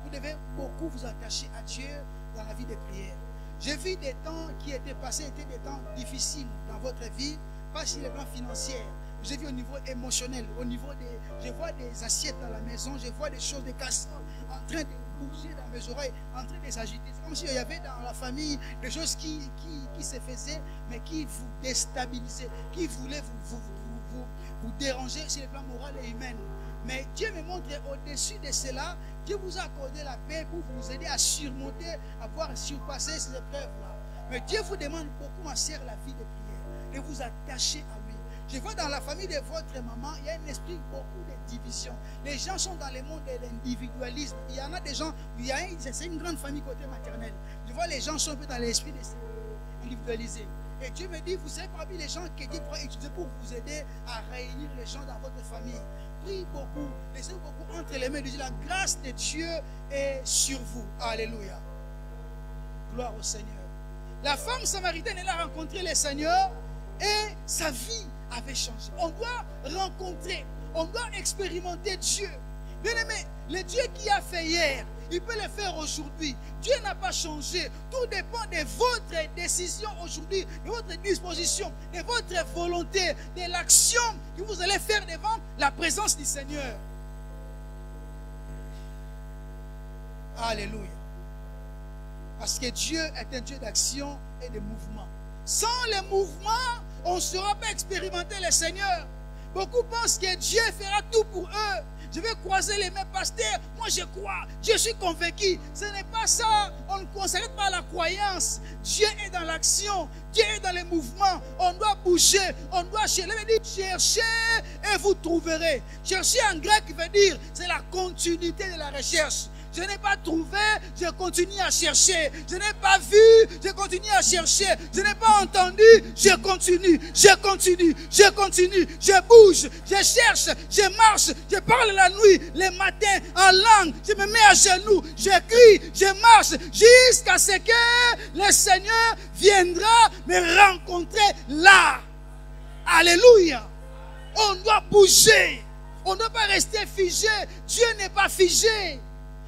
Vous devez beaucoup vous attacher à Dieu dans la vie de prière. J'ai vu des temps qui étaient passés, étaient des temps difficiles dans votre vie, pas sur le plan financier. J'ai vu au niveau émotionnel, au niveau des... Je vois des assiettes dans la maison, je vois des choses, des cassons en train de bouger dans mes oreilles, en train de s'agiter. C'est comme s'il y avait dans la famille des choses qui se faisaient, mais qui vous déstabilisaient, qui voulaient vous déranger sur le plan moral et humain. Mais Dieu me montre au-dessus de cela, Dieu vous a accordé la paix pour vous aider à surmonter, à pouvoir surpasser ces épreuves-là. Mais Dieu vous demande beaucoup, ma sœur, la vie de prière, de vous attacher à lui. Je vois dans la famille de votre maman, il y a un esprit beaucoup de division. Les gens sont dans le monde de l'individualisme. Il y en a des gens, c'est une grande famille côté maternel. Je vois les gens sont un peu dans l'esprit de s'individualiser. Et Dieu me dit, vous savez parmi les gens que Dieu pourra utiliser pour vous aider à réunir les gens dans votre famille. Prie beaucoup, laissez beaucoup entre les mains de Dieu. La grâce de Dieu est sur vous. Alléluia. Gloire au Seigneur. La femme samaritaine, elle a rencontré le Seigneur et sa vie avait changé. On doit rencontrer, on doit expérimenter Dieu. Bien aimé, le Dieu qui a fait hier, il peut le faire aujourd'hui. Dieu n'a pas changé. Tout dépend de votre décision aujourd'hui, de votre disposition, de votre volonté, de l'action que vous allez faire devant la présence du Seigneur. Alléluia. Parce que Dieu est un Dieu d'action et de mouvement. Sans le mouvement, on ne saura pas expérimenter le Seigneur. Beaucoup pensent que Dieu fera tout pour eux. Je vais croiser les mains, pasteur. Moi, je crois. Je suis convaincu. Ce n'est pas ça. On ne s'arrête pas à la croyance. Dieu est dans l'action. Dieu est dans les mouvements. On doit bouger. On doit chercher et vous trouverez. Chercher en grec veut dire, c'est la continuité de la recherche. Je n'ai pas trouvé, je continue à chercher. Je n'ai pas vu, je continue à chercher. Je n'ai pas entendu, je continue, je continue, je continue. Je bouge, je cherche, je marche, je parle la nuit, le matin, en langue. Je me mets à genoux, je crie, je marche jusqu'à ce que le Seigneur viendra me rencontrer là. Alléluia. On doit bouger. On ne doit pas rester figé. Dieu n'est pas figé.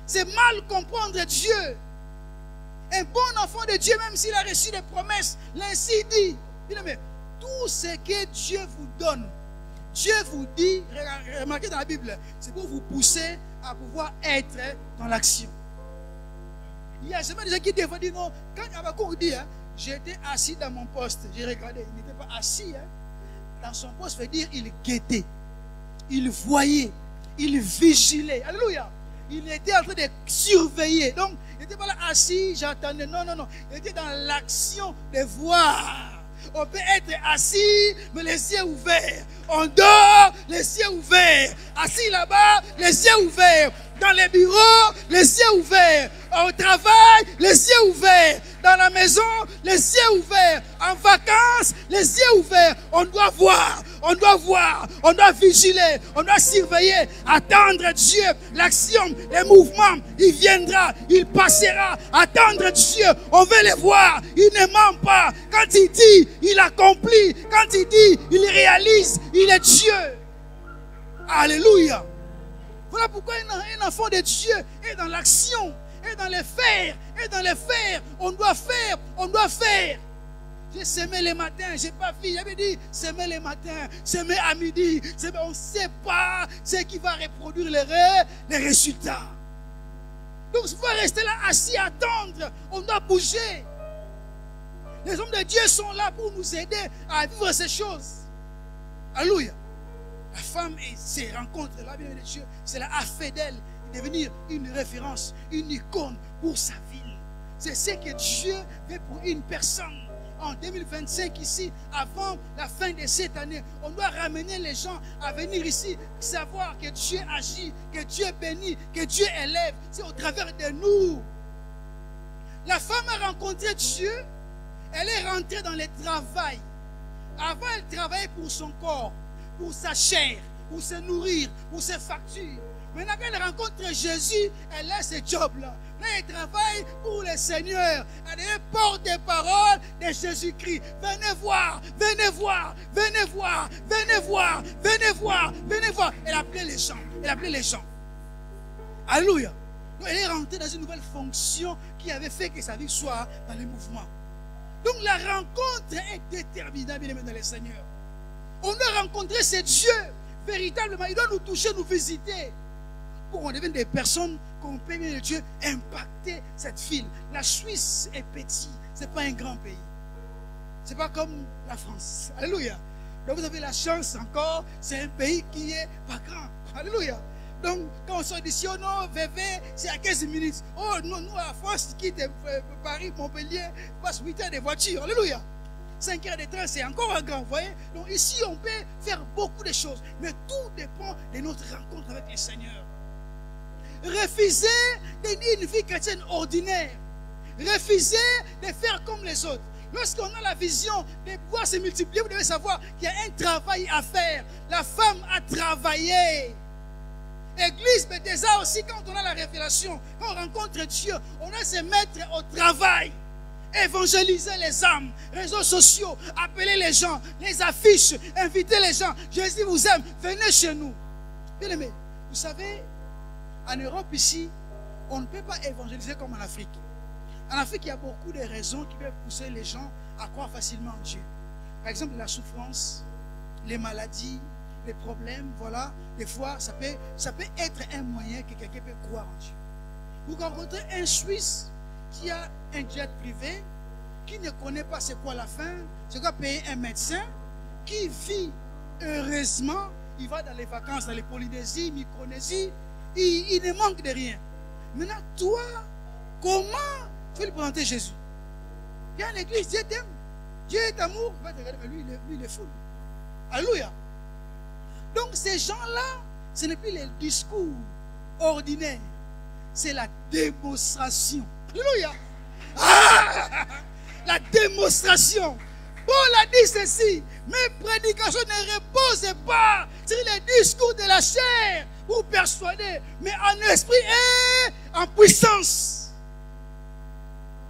C'est mal comprendre Dieu. Un bon enfant de Dieu, même s'il a reçu des promesses, l'ainsi dit. Mais tout ce que Dieu vous donne, Dieu vous dit, remarquez dans la Bible, c'est pour vous pousser à pouvoir être dans l'action. Il y a jamais des gens qui devraient dire non. Quand Abakouk dit, j'étais assis dans mon poste, j'ai regardé, il n'était pas assis. Dans son poste, veut dire il guettait, il voyait, il vigilait. Alléluia. Il était en train de surveiller. Donc, il n'était pas là assis, j'attendais. Non, non, non. Il était dans l'action de voir. On peut être assis, mais les yeux ouverts. On dort, les yeux ouverts. Assis là-bas, les yeux ouverts. Dans les bureaux, les yeux ouverts. Au travail, les yeux ouverts. Dans la maison, les yeux ouverts. En vacances, les yeux ouverts. On doit voir, on doit voir, on doit vigiler, on doit surveiller, attendre Dieu. L'action, les mouvements, il viendra, il passera. Attendre Dieu, on veut le voir. Il ne ment pas. Quand il dit, il accomplit. Quand il dit, il réalise. Il est Dieu. Alléluia. Voilà pourquoi un enfant de Dieu est dans l'action, est dans les faire, est dans les faire. On doit faire, on doit faire. J'ai semé le matin, je n'ai pas vu. J'avais dit, semer le matin, semer à midi. On ne sait pas ce qui va reproduire les résultats. Donc, il faut rester là assis, attendre. On doit bouger. Les hommes de Dieu sont là pour nous aider à vivre ces choses. Alléluia. La femme et ses rencontres, la bien de Dieu, cela a fait d'elle devenir une référence, une icône pour sa ville. C'est ce que Dieu veut pour une personne. En 2025 ici, avant la fin de cette année, on doit ramener les gens à venir ici, savoir que Dieu agit, que Dieu bénit, que Dieu élève. C'est au travers de nous. La femme a rencontré Dieu, elle est rentrée dans le travail. Avant, elle travaillait pour son corps, pour sa chair, pour se nourrir, pour ses factures. Maintenant qu'elle rencontre Jésus, elle laisse ce job-là. Là, elle travaille pour le Seigneur. Elle est porte-parole de Jésus-Christ. Venez voir, venez voir, venez voir, venez voir, venez voir, venez voir. Elle appelait les gens. Elle appelait les gens. Alléluia. Donc, elle est rentrée dans une nouvelle fonction qui avait fait que sa vie soit dans le mouvement. Donc la rencontre est déterminante, bien aimé dans le Seigneur. On doit rencontrer ce Dieu véritablement. Il doit nous toucher, nous visiter. Pour qu'on devienne des personnes qu'on peut, bien Dieu, impacter cette ville. La Suisse est petite. Ce n'est pas un grand pays. Ce n'est pas comme la France. Alléluia. Donc vous avez la chance encore. C'est un pays qui n'est pas grand. Alléluia. Donc quand on sort d'ici, oh non, VV, c'est à 15 minutes. Oh non, nous à la France, qui quitte Paris, Montpellier, passe 8 heures de voiture. Alléluia. 5 heures de train, c'est encore un grand, vous voyez. Donc ici, on peut faire beaucoup de choses. Mais tout dépend de notre rencontre avec le Seigneur. Refuser de vivre une vie chrétienne ordinaire. Refuser de faire comme les autres. Lorsqu'on a la vision de pouvoir se multiplier, vous devez savoir qu'il y a un travail à faire. La femme a travaillé. Église Bethesda aussi, quand on a la révélation, quand on rencontre Dieu, on a se mettre au travail. Évangéliser les âmes, réseaux sociaux, appeler les gens, les affiches, inviter les gens. Jésus vous aime, venez chez nous. Bien aimé, vous savez, en Europe ici, on ne peut pas évangéliser comme en Afrique. En Afrique, il y a beaucoup de raisons qui peuvent pousser les gens à croire facilement en Dieu. Par exemple, la souffrance, les maladies, les problèmes, voilà. Des fois, ça peut être un moyen que quelqu'un peut croire en Dieu. Vous rencontrez un Suisse qui a un jet privé, qui ne connaît pas c'est quoi la fin, c'est quoi payer un médecin, qui vit heureusement, il va dans les vacances, dans les Polynésies, Micronésie, il ne manque de rien. Maintenant, toi, comment tu veux lui présenter Jésus? Viens à l'église, Dieu t'aime. Dieu est amour. Il va te regarder, mais lui, il est fou. Alléluia. Donc, ces gens-là, ce n'est plus les discours ordinaires, c'est la démonstration. Alléluia. Ah, la démonstration. Paul a dit ceci: mes prédications ne reposent pas sur les discours de la chair pour persuader, mais en esprit et en puissance.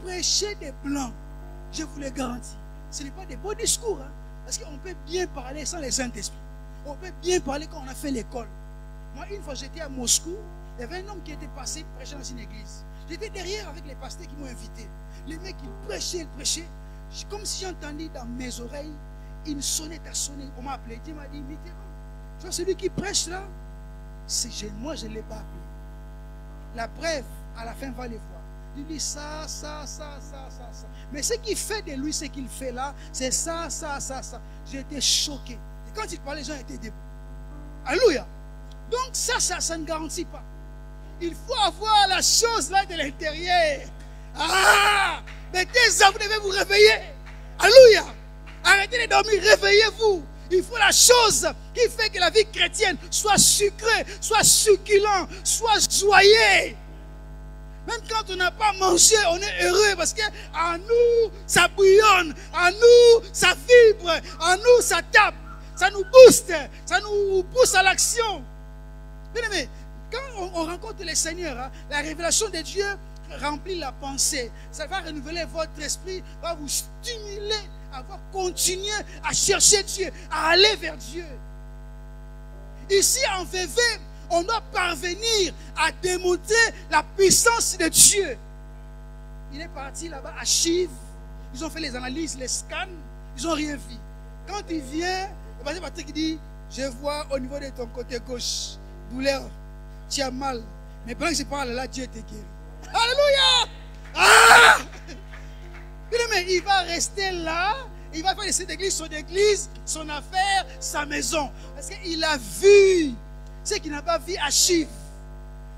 Prêcher des blancs, je vous le garantis, ce n'est pas des beaux discours, hein, parce qu'on peut bien parler sans les Saint-Esprit. On peut bien parler quand on a fait l'école. Moi, une fois j'étais à Moscou, il y avait un homme qui était passé prêcher dans une église. J'étais derrière avec les pasteurs qui m'ont invité. Les mecs, ils prêchaient. Comme si j'entendais dans mes oreilles une sonnette à sonner. On m'a appelé. Dieu m'a dit: Mitterrand, tu vois celui qui prêche là, moi je ne l'ai pas appelé. La preuve, à la fin, va les voir. Il dit ça. Mais ce qui fait de lui, ce qu'il fait là, c'est ça. J'ai été choqué. Et quand il parlait, les gens étaient debout. Alléluia. Donc ça ne garantit pas. Il faut avoir la chose là de l'intérieur. Ah! Mais dès vous devez vous réveiller. Alléluia. Arrêtez de dormir, réveillez-vous. Il faut la chose qui fait que la vie chrétienne soit sucrée, soit succulente, soit joyeuse. Même quand on n'a pas mangé, on est heureux parce qu'en nous, ça bouillonne, en nous, ça vibre, en nous, ça tape, ça nous booste, ça nous pousse à l'action. Bien aimé, quand on rencontre le Seigneur, hein, la révélation de Dieu remplit la pensée. Ça va renouveler votre esprit, va vous stimuler à continuer à chercher Dieu, à aller vers Dieu. Ici, en VV, on doit parvenir à démontrer la puissance de Dieu. Il est parti là-bas à Chiv. Ils ont fait les analyses, les scans. Ils n'ont rien vu. Quand il vient, le pasteur Patrick dit: je vois au niveau de ton côté gauche, douleur, tu as mal. Mais pendant que je parle là, Dieu te guérit. Alléluia! Ah! Mais il va rester là. Il va faire de cette église son église, son affaire, sa maison. Parce qu'il a vu ce qu'il n'a pas vu à Chiv.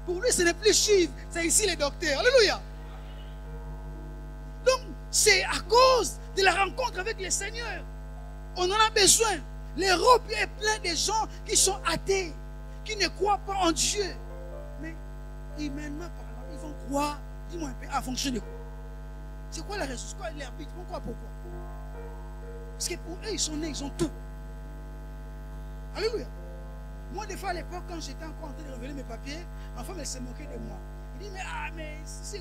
Pour lui, ce n'est plus Chiv, c'est ici les docteurs. Alléluia. Donc, c'est à cause de la rencontre avec le Seigneur. On en a besoin. L'Europe est pleine de gens qui sont athées, qui ne croient pas en Dieu. Mais humainement parlant, ils vont croire, dis-moi un peu, en fonction de quoi? C'est quoi la raison? C'est quoi l'arbitre? Pourquoi? Parce que pour eux, ils sont nés, ils ont tout. Alléluia. Moi, des fois, à l'époque, quand j'étais encore en train de révéler mes papiers, ma femme, elle s'est moquée de moi. Elle dit: mais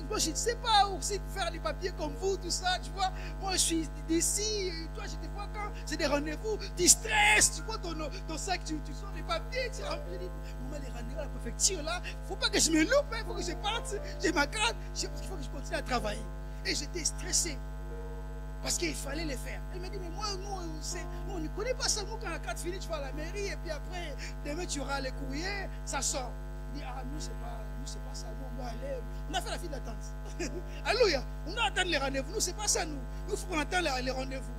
moi, je ne sais pas aussi faire les papiers comme vous, tout ça, tu vois. Moi, je suis d'ici, toi, je te vois quand c'est des rendez-vous, tu stresses, tu vois ton sac, tu sors les papiers, tu remplis. Je dis: maman, les rendez-vous à la préfecture, là, il ne faut pas que je me loupe, il faut que je parte, j'ai ma carte, il faut que je continue à travailler. Et j'étais stressé. Parce qu'il fallait le faire. Elle me dit: mais moi, on ne connaît pas ça. Nous, quand la carte finit, tu vas à la mairie, et puis après, demain, tu auras les courriers, ça sort. Il dit: nous, c'est pas ça. Nous, on doit aller. On a fait la file d'attente. Alléluia. On doit attendre les rendez-vous. Nous, c'est pas ça, nous. Nous, il faut qu'on attende les rendez-vous.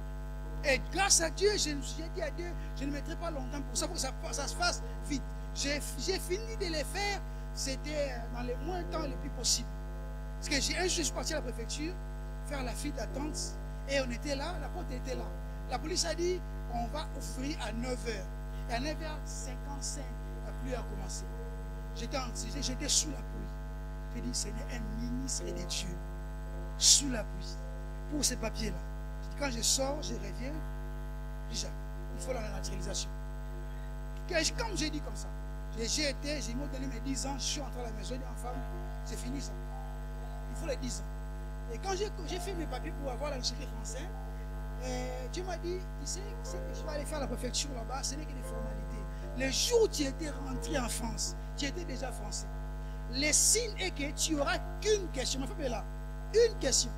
Et grâce à Dieu, j'ai dit à Dieu: je ne mettrai pas longtemps pour ça, pour que ça se fasse vite. J'ai fini de les faire. C'était dans les moins temps les plus possibles. Parce que je suis parti à la préfecture, faire la file d'attente. Et on était là, la porte était là. La police a dit: on va ouvrir à 9h. Et à 9h55, la pluie a commencé. J'étais sous la pluie. J'ai dit: Seigneur, un ministre de Dieu, sous la pluie, pour ces papiers-là. Quand je sors, je reviens. Déjà, il faut la naturalisation. Comme j'ai dit comme ça, j'ai donné mes 10 ans, je suis entré à la maison, j'ai dit en femme, c'est fini ça. Il faut les 10 ans. Et quand j'ai fait mes papiers pour avoir la nationalité française, Dieu m'a dit, tu sais que je vais aller faire la préfecture là-bas, ce n'est que des formalités. Le jour où tu étais rentré en France, tu étais déjà français. Le signe est que tu n'auras qu'une question. Ma femme est là. Une question.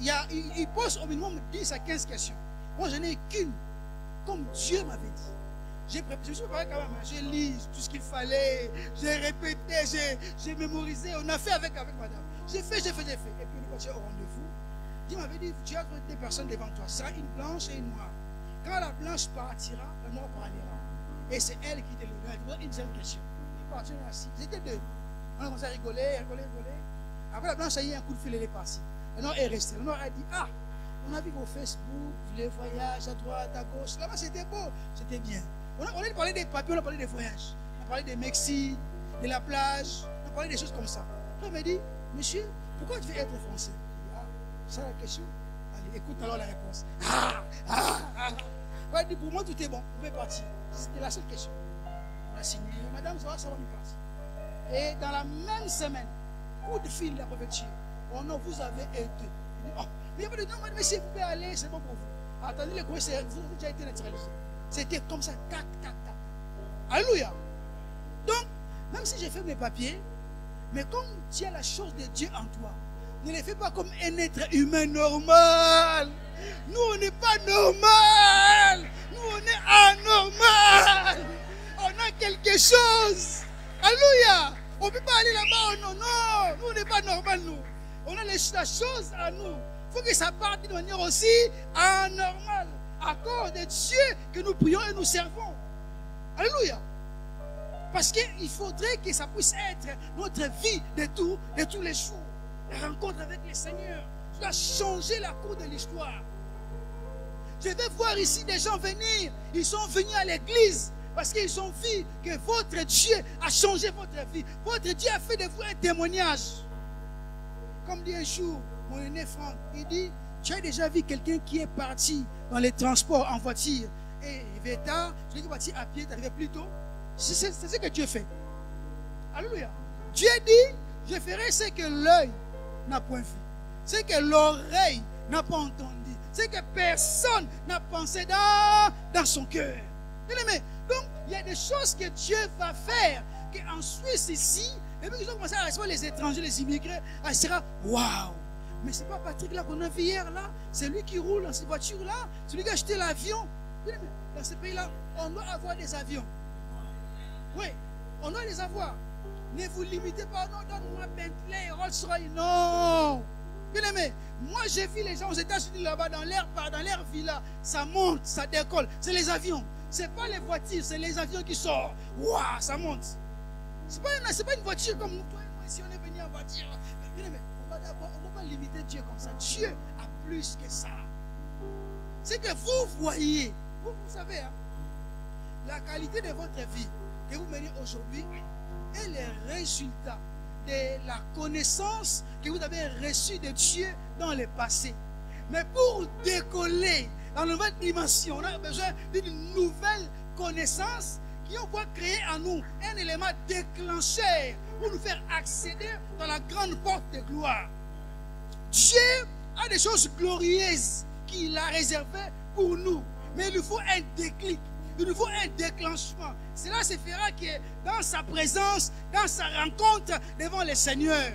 Il pose au minimum 10 à 15 questions. Moi, je n'ai qu'une. Comme Dieu m'avait dit. Je me suis préparé quand même. J'ai lu tout ce qu'il fallait. J'ai répété. J'ai mémorisé. On a fait avec madame. J'ai fait. Et puis, on est parti au rendez-vous. Dieu m'avait dit, tu as deux personnes devant toi. Ce sera une blanche et une noire. Quand la blanche partira, la noire partira. Et c'est elle qui te le donne. Une seule question. Ils partirent assis. Ils étaient deux. On a commencé à rigoler. Après, la blanche a eu un coup de fil, elle est partie. La noire est restée. La noire a dit, ah, on a vu vos Facebook, les voyages à droite, à gauche. Là-bas, c'était beau. C'était bien. On a parlé des papiers, on a parlé des voyages. On a parlé des Mexique, de la plage. On a parlé des choses comme ça. Elle m'a dit, monsieur, pourquoi tu veux être français? C'est ça la question. Allez, écoute alors la réponse. Elle dit, pour moi, tout est bon. Vous pouvez partir. C'était la seule question. On a signé. Madame, ça va nous partir. Et dans la même semaine, coup de fil de la préfecture. Oh non, vous avez été. Il dit, oh, mais il n'y a pas de non, mais si vous pouvez aller, c'est bon pour vous. Attendez, le courrier, vous avez déjà été naturalisé. C'était comme ça, tac. Alléluia. Donc, même si j'ai fait mes papiers, mais comme tu as la chose de Dieu en toi, ne les fais pas comme un être humain normal. Nous, on n'est pas normal. Nous, on est anormal. On a quelque chose. Alléluia. On ne peut pas aller là-bas. Non. Nous, on n'est pas normal, nous. On a la chose à nous. Il faut que ça parte d'une manière aussi anormale. À cause de Dieu que nous prions et nous servons. Alléluia. Parce qu'il faudrait que ça puisse être notre vie de tous les jours. La rencontre avec le Seigneur. Ça doit changer la cour de l'histoire. Je vais voir ici des gens venir. Ils sont venus à l'église parce qu'ils ont vu que votre Dieu a changé votre vie. Votre Dieu a fait de vous un témoignage. Comme dit un jour mon aîné Franck, il dit, tu as déjà vu quelqu'un qui est parti dans les transports en voiture et il va tard, celui qui est parti à pied, tu arrivé plus tôt. C'est ce que Dieu fait. Alléluia. Dieu dit, je ferai ce que l'œil n'a point vu, ce que l'oreille n'a pas entendu, ce que personne n'a pensé dans son cœur. Donc, il y a des choses que Dieu va faire, qu'en Suisse ici, et puis ils ont commencé à recevoir les étrangers, les immigrés, à se dire, waouh, mais c'est pas Patrick là qu'on a vu hier là, c'est lui qui roule dans cette voiture là, c'est lui qui a acheté l'avion. Dans ce pays là, on doit avoir des avions. Oui, on doit les avoir. Ne vous limitez pas, non, donne-moi Bentley, Rolls-Royce, non. Bien aimé, moi j'ai vu les gens aux États-Unis là-bas, dans leur villa, ça monte, ça décolle. C'est les avions. Ce n'est pas les voitures, c'est les avions qui sortent. Waouh, ça monte. Ce n'est pas une voiture comme nous, toi et moi, si on est venu en voiture. Bien aimé, on ne doit pas limiter Dieu comme ça. Dieu a plus que ça. C'est que vous voyez, vous savez, hein, la qualité de votre vie que vous menez aujourd'hui est le résultat de la connaissance que vous avez reçue de Dieu dans le passé. Mais pour décoller dans une nouvelle dimension, on a besoin d'une nouvelle connaissance qui va créer en nous un élément déclencheur pour nous faire accéder dans la grande porte de gloire. Dieu a des choses glorieuses qu'il a réservées pour nous, mais il nous faut un déclic. Il nous faut un déclenchement. Cela se fera que dans sa présence, dans sa rencontre devant le Seigneur.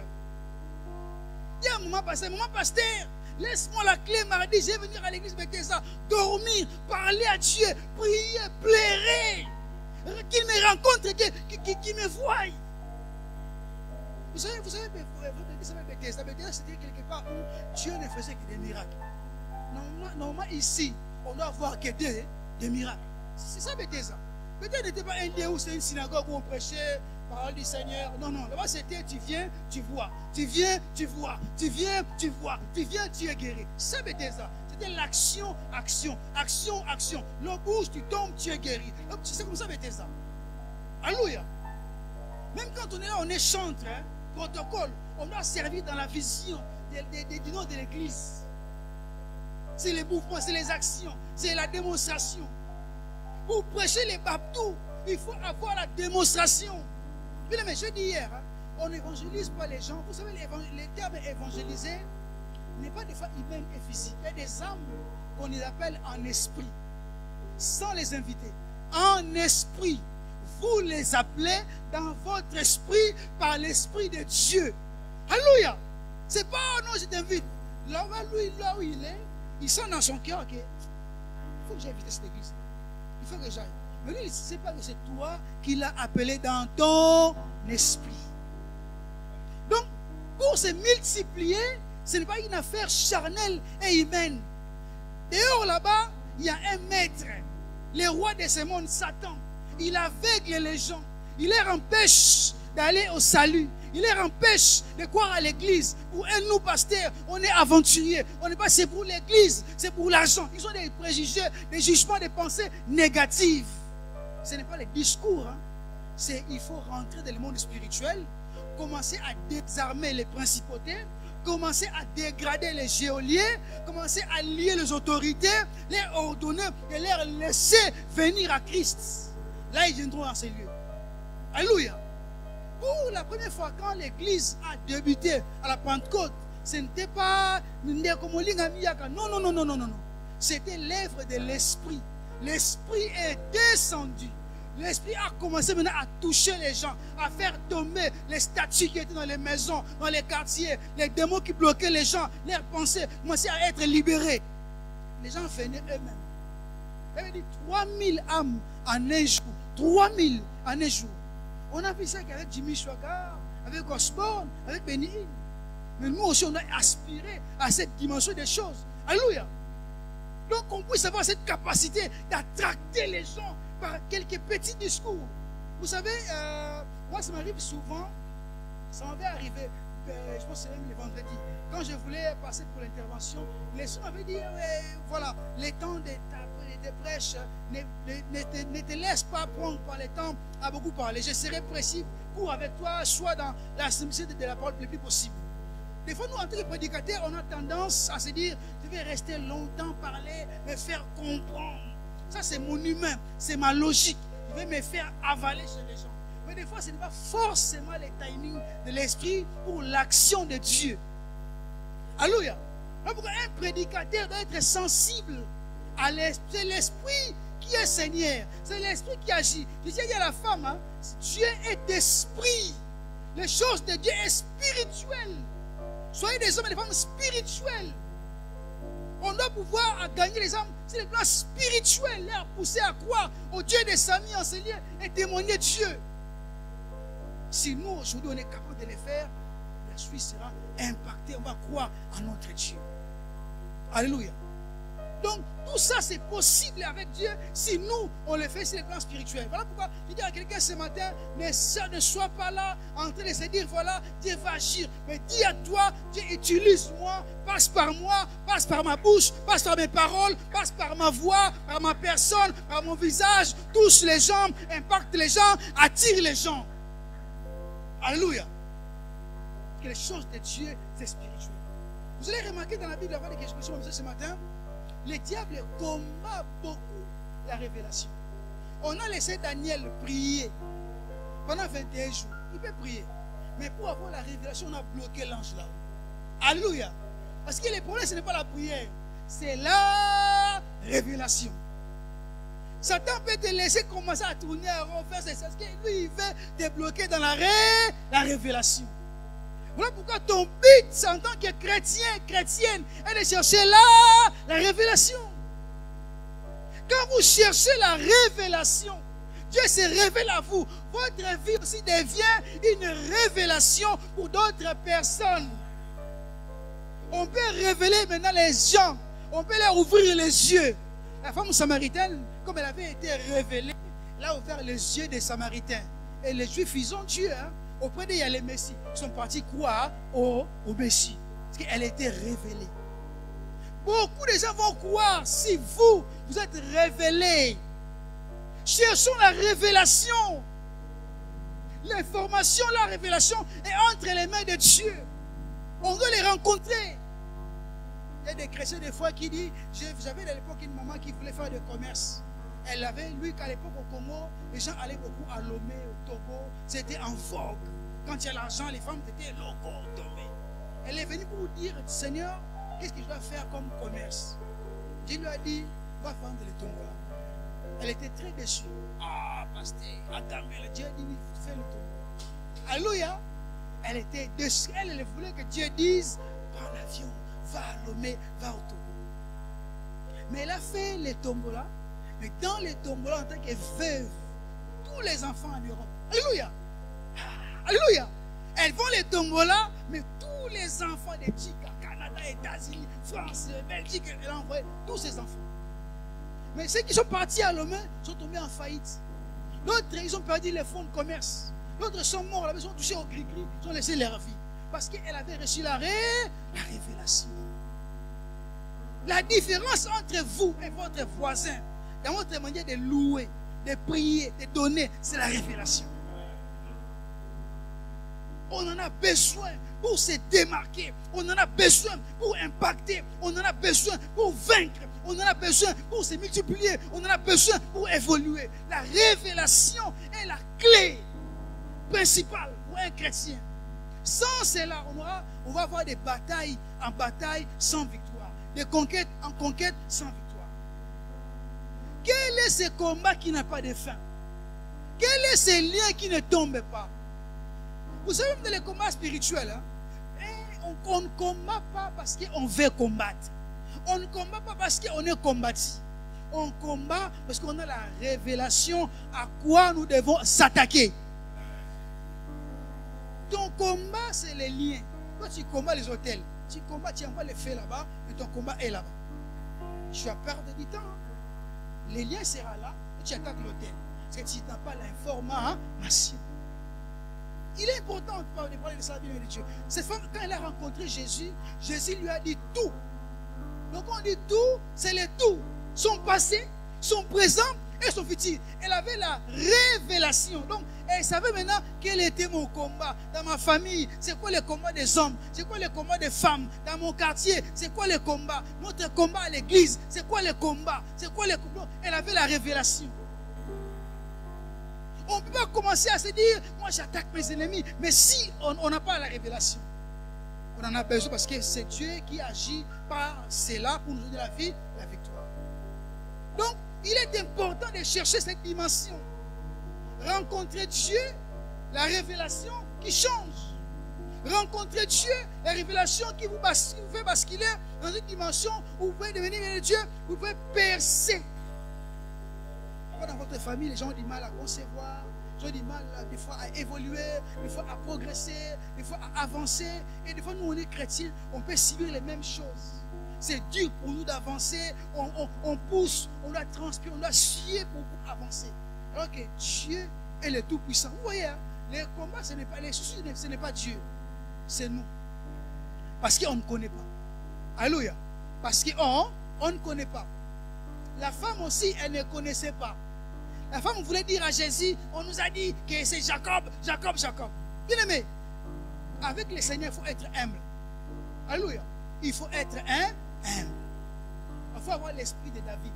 Il y a un moment passé, pasteur, laisse-moi la clé mardi, je vais venir à l'église Bethesda, dormir, parler à Dieu, prier, pleurer, qu'il me rencontre, qu'il me voie. Vous savez, Bethesda, c'était quelque part où Dieu ne faisait que des miracles. Normalement ici, on doit voir que des miracles. C'est ça Bethesda. Bethesda n'était pas un lieu où c'est une synagogue où on prêchait parole du Seigneur. Non, là-bas c'était tu viens, tu vois. Tu viens, tu vois. Tu viens, tu vois. Tu viens, tu es guéri. C'est Bethesda. C'était l'action. L'eau bouge, tu tombes, tu es guéri. C'est comme ça Bethesda. Alléluia. Même quand on est là, on est chantre, hein, protocole. On doit servir dans la vision du nom de l'église. c'est les mouvements, c'est les actions, c'est la démonstration. Pour prêcher les baptous, il faut avoir la démonstration. Mais je dis hier, hein, on n'évangélise pas les gens. Vous savez, les termes évangéliser n'est pas des fois humaine et physique. Il y a des âmes qu'on les appelle en esprit, sans les inviter. En esprit, vous les appelez dans votre esprit par l'esprit de Dieu. Alléluia. C'est pas, oh non, je t'invite. Là où il est, il sent dans son cœur qu'il faut que j'aille visiter cette église. Il faut que j'aille. Mais lui, il ne sait pas que c'est toi qui l'as appelé dans ton esprit. Donc, pour se multiplier, ce n'est pas une affaire charnelle et humaine. Dehors là-bas, il y a un maître, le roi de ce monde, Satan. Il aveugle les gens. Il leur empêche d'aller au salut. Il leur empêche de croire à l'église. Pour nous, pasteurs, on est aventuriers. On n'est pas, c'est pour l'église, c'est pour l'argent. Ils ont des préjugés, des jugements, des pensées négatives. Ce n'est pas les discours. Hein. Il faut rentrer dans le monde spirituel, commencer à désarmer les principautés, commencer à dégrader les geôliers, commencer à lier les autorités, les ordonner et les laisser venir à Christ. Là, ils viendront dans ces lieux. Alléluia. Pour la première fois, quand l'église a débuté à la Pentecôte, ce n'était pas non. C'était l'œuvre de l'Esprit. L'Esprit est descendu. L'Esprit a commencé maintenant à toucher les gens, à faire tomber les statues qui étaient dans les maisons, dans les quartiers, les démons qui bloquaient les gens, leurs pensées commençaient à être libérées. Les gens venaient eux-mêmes. Il y avait dit 3000 âmes en un jour. 3000 en un jour. On a vu ça avec Jimmy Chouaga, avec Osborne, avec Benny. Mais nous aussi, on a aspiré à cette dimension des choses. Alléluia. Donc, on puisse avoir cette capacité d'attracter les gens par quelques petits discours. Vous savez, moi, ça m'arrive souvent. Ça m'avait arrivé, je pense que c'est même le vendredi. Quand je voulais passer pour l'intervention, les gens m'avaient dit, voilà, les temps de prêche, ne te laisse pas prendre par les temps à beaucoup parler. Je serai précis, cours avec toi, sois dans la simplicité de la parole le plus possible. Des fois, nous, en tant que prédicateurs, on a tendance à se dire, je vais rester longtemps parler, me faire comprendre. Ça, c'est mon humain, c'est ma logique. Je vais me faire avaler chez les gens. Mais des fois, ce n'est pas forcément le timing de l'esprit pour l'action de Dieu. Alléluia. Pourquoi un prédicateur doit être sensible à l'esprit. C'est l'esprit qui est Seigneur. C'est l'esprit qui agit. Je disais à la femme, hein, Dieu est d'esprit. Les choses de Dieu sont spirituelles. Soyez des hommes et des femmes spirituels. On doit pouvoir gagner les âmes sur le plan spirituel, leur pousser à croire au Dieu des amis, enseigner et témoigner Dieu. Si nous, aujourd'hui, on est capable de le faire, la Suisse sera impactée. On va croire en notre Dieu. Alléluia. Donc, tout ça, c'est possible avec Dieu si nous, on le fait sur le plan spirituel. Voilà pourquoi je dis à quelqu'un ce matin, ne sois pas là en train de se dire, voilà, Dieu va agir. Mais dis à toi, Dieu utilise-moi, passe par moi, passe par ma bouche, passe par mes paroles, passe par ma voix, par ma personne, par mon visage, touche les gens, impacte les gens, attire les gens. Alléluia. Que les choses de Dieu, c'est spirituel. Vous allez remarquer dans la Bible, avant que je me ce matin, le diable combat beaucoup la révélation. On a laissé Daniel prier pendant 21 jours. Il peut prier. Mais pour avoir la révélation, on a bloqué l'ange là. Alléluia. Parce que le problème, ce n'est pas la prière. C'est la révélation. Satan peut te laisser commencer à tourner à refaire ses choses. Lui, il veut te bloquer dans la révélation. Voilà pourquoi ton but en tant que chrétien, chrétienne, est de chercher la révélation. Quand vous cherchez la révélation, Dieu se révèle à vous. Votre vie aussi devient une révélation pour d'autres personnes. On peut révéler maintenant les gens. On peut leur ouvrir les yeux. La femme samaritaine, comme elle avait été révélée, elle a ouvert les yeux des Samaritains. Et les Juifs, ils ont Dieu. Hein? Auprès d'eux, il y a les Messies. Ils sont partis croire au Messie. Parce qu'elle était révélée. Beaucoup de gens vont croire si vous êtes révélés. Cherchons la révélation. L'information, la révélation est entre les mains de Dieu. On doit les rencontrer. Il y a des chrétiens des fois qui disent, j'avais à l'époque une maman qui voulait faire du commerce. Elle avait, lui, qu'à l'époque au Congo, les gens allaient beaucoup à Lomé, au Togo. C'était en vogue. Quand il y a l'argent, les femmes étaient locaux, tombées. Elle est venue pour vous dire, Seigneur, qu'est-ce que je dois faire comme commerce? Dieu lui a dit, va vendre les tombola. Elle était très déçue. Ah, pasteur, Agamel, Dieu a dit, fais le tombola. Alléluia. Elle était déçue. Elle voulait que Dieu dise, prends l'avion, va à Lomé, va au Togo. Mais elle a fait les tombola. Mais dans les tombola, en tant que veuve, tous les enfants en Europe. Alléluia. Alléluia. Elles vont les tombola, mais tous les enfants de Chica, Canada, États-Unis, France, Belgique, elle a envoyé tous ces enfants. Mais ceux qui sont partis à Lomé sont tombés en faillite. D'autres, ils ont perdu les fonds de commerce. D'autres sont morts, ils sont touchés au gris-gris, ils ont laissé leur vie. Parce qu'elle avait reçu la révélation. La différence entre vous et votre voisin, dans votre manière de louer, de prier, de donner, c'est la révélation. On en a besoin pour se démarquer. On en a besoin pour impacter. On en a besoin pour vaincre. On en a besoin pour se multiplier. On en a besoin pour évoluer. La révélation est la clé principale pour un chrétien. Sans cela, on va avoir des batailles en bataille sans victoire. Des conquêtes en conquête sans victoire. Quel est ce combat qui n'a pas de fin? Quel est ce lien qui ne tombe pas? Vous savez, dans les combats spirituels, on ne combat pas parce qu'on veut combattre. On ne combat pas parce qu'on est combattu. On combat parce qu'on a la révélation à quoi nous devons s'attaquer. Ton combat, c'est les liens. Quand tu combats les hôtels, tu combats, tu envoies les faits là-bas, et ton combat est là-bas. Tu as perdre du temps. Les liens seront là, et tu attaques l'hôtel. Parce que tu n'as pas l'information. Il est important de parler de ça, bien de Dieu. Cette femme, quand elle a rencontré Jésus, Jésus lui a dit tout. Donc on dit tout, c'est le tout. Son passé, son présent et son futur. Elle avait la révélation. Donc elle savait maintenant quel était mon combat. Dans ma famille, c'est quoi le combat des hommes? C'est quoi le combat des femmes? Dans mon quartier, c'est quoi le combat? Notre combat à l'église, c'est quoi le combat? C'est quoi le combat? Elle avait la révélation. On ne peut pas commencer à se dire, moi j'attaque mes ennemis. Mais si on n'a pas la révélation, on en a besoin parce que c'est Dieu qui agit par cela pour nous donner la vie, la victoire. Donc, il est important de chercher cette dimension. Rencontrer Dieu, la révélation qui change. Rencontrer Dieu, la révélation qui vous fait basculer dans une dimension où vous pouvez devenir Dieu, vous pouvez percer. Dans votre famille, les gens ont du mal à concevoir, ils ont du mal des fois à évoluer, des fois à progresser, des fois à avancer. Et des fois, nous, on est chrétiens, on peut subir les mêmes choses. C'est dur pour nous d'avancer, on pousse, on doit transpirer, on doit suer pour avancer. Alors que Dieu est le Tout-Puissant. Vous voyez, hein, les combats, ce n'est pas les soucis, ce n'est pas Dieu, c'est nous. Parce qu'on ne connaît pas. Alléluia. Parce qu'on ne connaît pas. La femme aussi, elle ne connaissait pas. La femme voulait dire à Jésus, on nous a dit que c'est Jacob, Jacob, Jacob. Bien aimé, avec le Seigneur, il faut être humble. Alléluia. Il faut être humble. Il faut avoir l'esprit de David.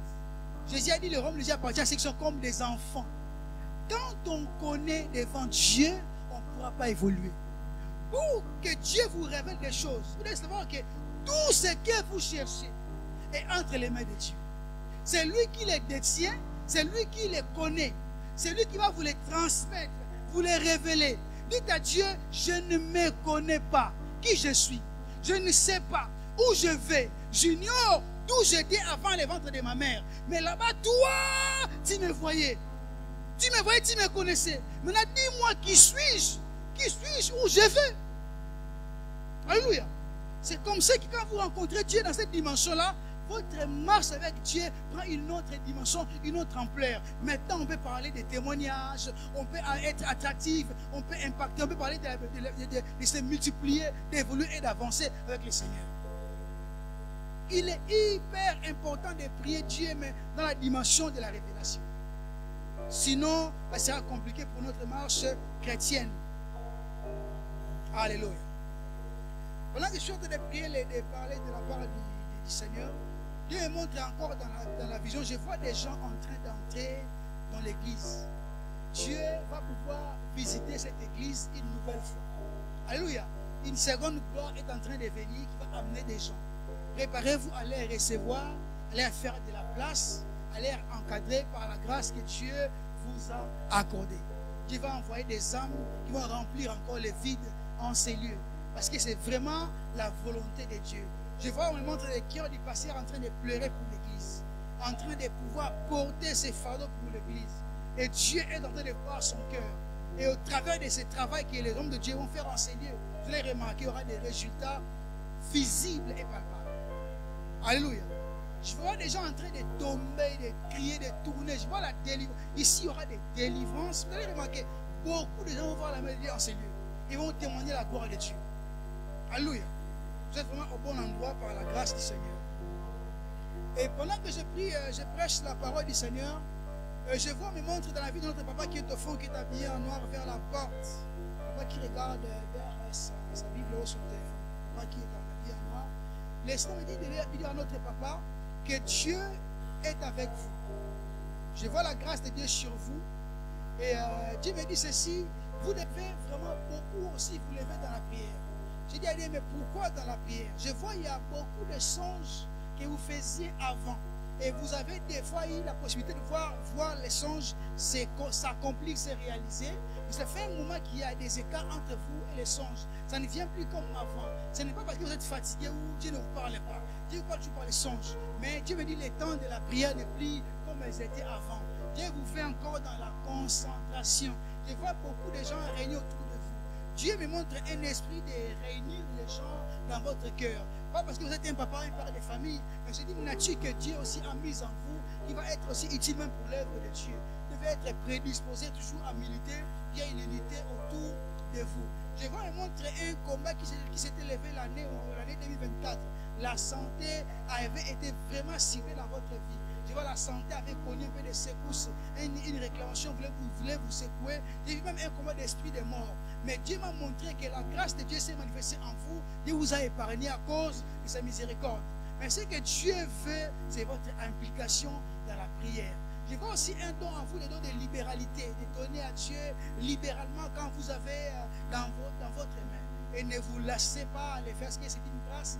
Jésus a dit, le royaume de Dieu appartient à ceux qui sont comme des enfants. Quand on connaît devant Dieu, on ne pourra pas évoluer. Pour que Dieu vous révèle des choses, vous devez savoir que tout ce que vous cherchez est entre les mains de Dieu. C'est lui qui les détient, c'est lui qui les connaît, c'est lui qui va vous les transmettre, vous les révéler. Dites à Dieu, je ne me connais pas qui je suis, je ne sais pas où je vais, j'ignore d'où j'étais avant le ventre de ma mère. Mais là-bas, toi, tu me voyais, tu me connaissais. Maintenant, dis-moi qui suis-je, où je vais. Alléluia. C'est comme ça que quand vous rencontrez Dieu dans cette dimension-là, votre marche avec Dieu prend une autre dimension, une autre ampleur. Maintenant, on peut parler de témoignages, on peut être attractif, on peut impacter, on peut parler de se multiplier, d'évoluer et d'avancer avec le Seigneur. Il est hyper important de prier Dieu, mais dans la dimension de la révélation. Sinon, ça sera compliqué pour notre marche chrétienne. Alléluia. Pendant que je suis en train de prier, de parler de la part du Seigneur. Dieu me montre encore dans la vision, je vois des gens en train d'entrer dans l'église. Dieu va pouvoir visiter cette église une nouvelle fois. Alléluia. Une seconde gloire est en train de venir qui va amener des gens. Préparez-vous à les recevoir, à les faire de la place, à les encadrer par la grâce que Dieu vous a accordée. Dieu va envoyer des âmes qui vont remplir encore les vides en ces lieux. Parce que c'est vraiment la volonté de Dieu. Je vois, on me montre le cœur du pasteur en train de pleurer pour l'église, en train de pouvoir porter ses fardeaux pour l'église. Et Dieu est en train de voir son cœur. Et au travers de ce travail que les hommes de Dieu vont faire en ces lieux, vous allez remarquer qu'il y aura des résultats visibles et palpables. Alléluia. Je vois des gens en train de tomber, de crier, de tourner. Je vois la délivrance. Ici, il y aura des délivrances. Vous allez remarquer, beaucoup de gens vont voir la main de Dieu en ces lieux. Ils vont témoigner la gloire de Dieu. Alléluia. Vous êtes vraiment au bon endroit par la grâce du Seigneur. Et pendant que je prie, je prêche la parole du Seigneur, je vois me montre dans la vie de notre papa qui est au fond, qui est habillé en noir vers la porte. Papa qui regarde vers sa Bible au son téléphone. Papa qui est habillé en noir. Laissez-moi me dire de dire à notre papa que Dieu est avec vous. Je vois la grâce de Dieu sur vous. Et Dieu me dit ceci, vous devez vraiment beaucoup aussi vous lever dans la prière. J'ai dit à Dieu, mais pourquoi dans la prière? Je vois il y a beaucoup de songes que vous faisiez avant. Et vous avez des fois eu la possibilité de voir les songes s'accomplir, se réaliser. Mais ça fait un moment qu'il y a des écarts entre vous et les songes. Ça ne vient plus comme avant. Ce n'est pas parce que vous êtes fatigué ou Dieu ne vous parle pas. Dieu vous parle toujours par les songes. Mais Dieu me dit les temps de la prière n'est plus comme elles étaient avant. Dieu vous fait encore dans la concentration. Je vois beaucoup de gens réunis autour de vous. Dieu me montre un esprit de réunir les gens dans votre cœur. Pas parce que vous êtes un papa, un père de famille, mais c'est une nature que Dieu aussi a mise en vous, qui va être aussi utile même pour l'œuvre de Dieu. Vous devez être prédisposé toujours à militer, qu'il y ait une unité autour de vous. Je vais vous montrer un combat qui s'était levé l'année 2024. La santé avait été vraiment ciblée dans votre vie. Je vois la santé avait connu un peu de secousses, une réclamation voulait vous secouer. J'ai vu même un combat d'esprit de mort. Mais Dieu m'a montré que la grâce de Dieu s'est manifestée en vous. Dieu vous a épargné à cause de sa miséricorde. Mais ce que Dieu veut, c'est votre implication dans la prière. Je vois aussi un don en vous, le don de libéralité, de donner à Dieu libéralement quand vous avez dans votre main. Et ne vous laissez pas les faire, parce que c'est une grâce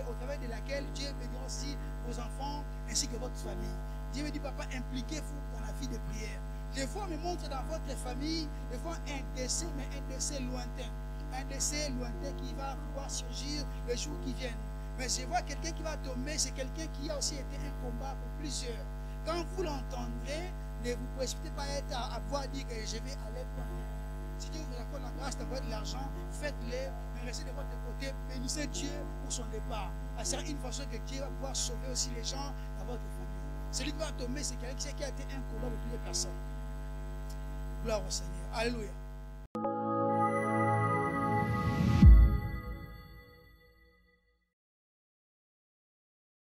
au travers de laquelle Dieu bénira aussi vos enfants ainsi que votre famille. Dieu me dit, papa, impliquez-vous dans la vie de prière. Je vois me montre dans votre famille, je vois un décès, mais un décès lointain. Un décès lointain qui va pouvoir surgir les jours qui viennent. Mais je vois quelqu'un qui va tomber, c'est quelqu'un qui a aussi été un combat pour plusieurs. Quand vous l'entendrez, ne vous précipitez pas à pouvoir dire que je vais aller loin. Si Dieu vous accorde la grâce d'avoir de l'argent, faites-le, mais restez de votre côté, bénissez Dieu pour son départ. C'est une façon que Dieu va pouvoir sauver aussi les gens dans votre famille. Celui qui va tomber, c'est quelqu'un qui a été un combat pour toutes les personnes. Gloire au Seigneur. Alléluia.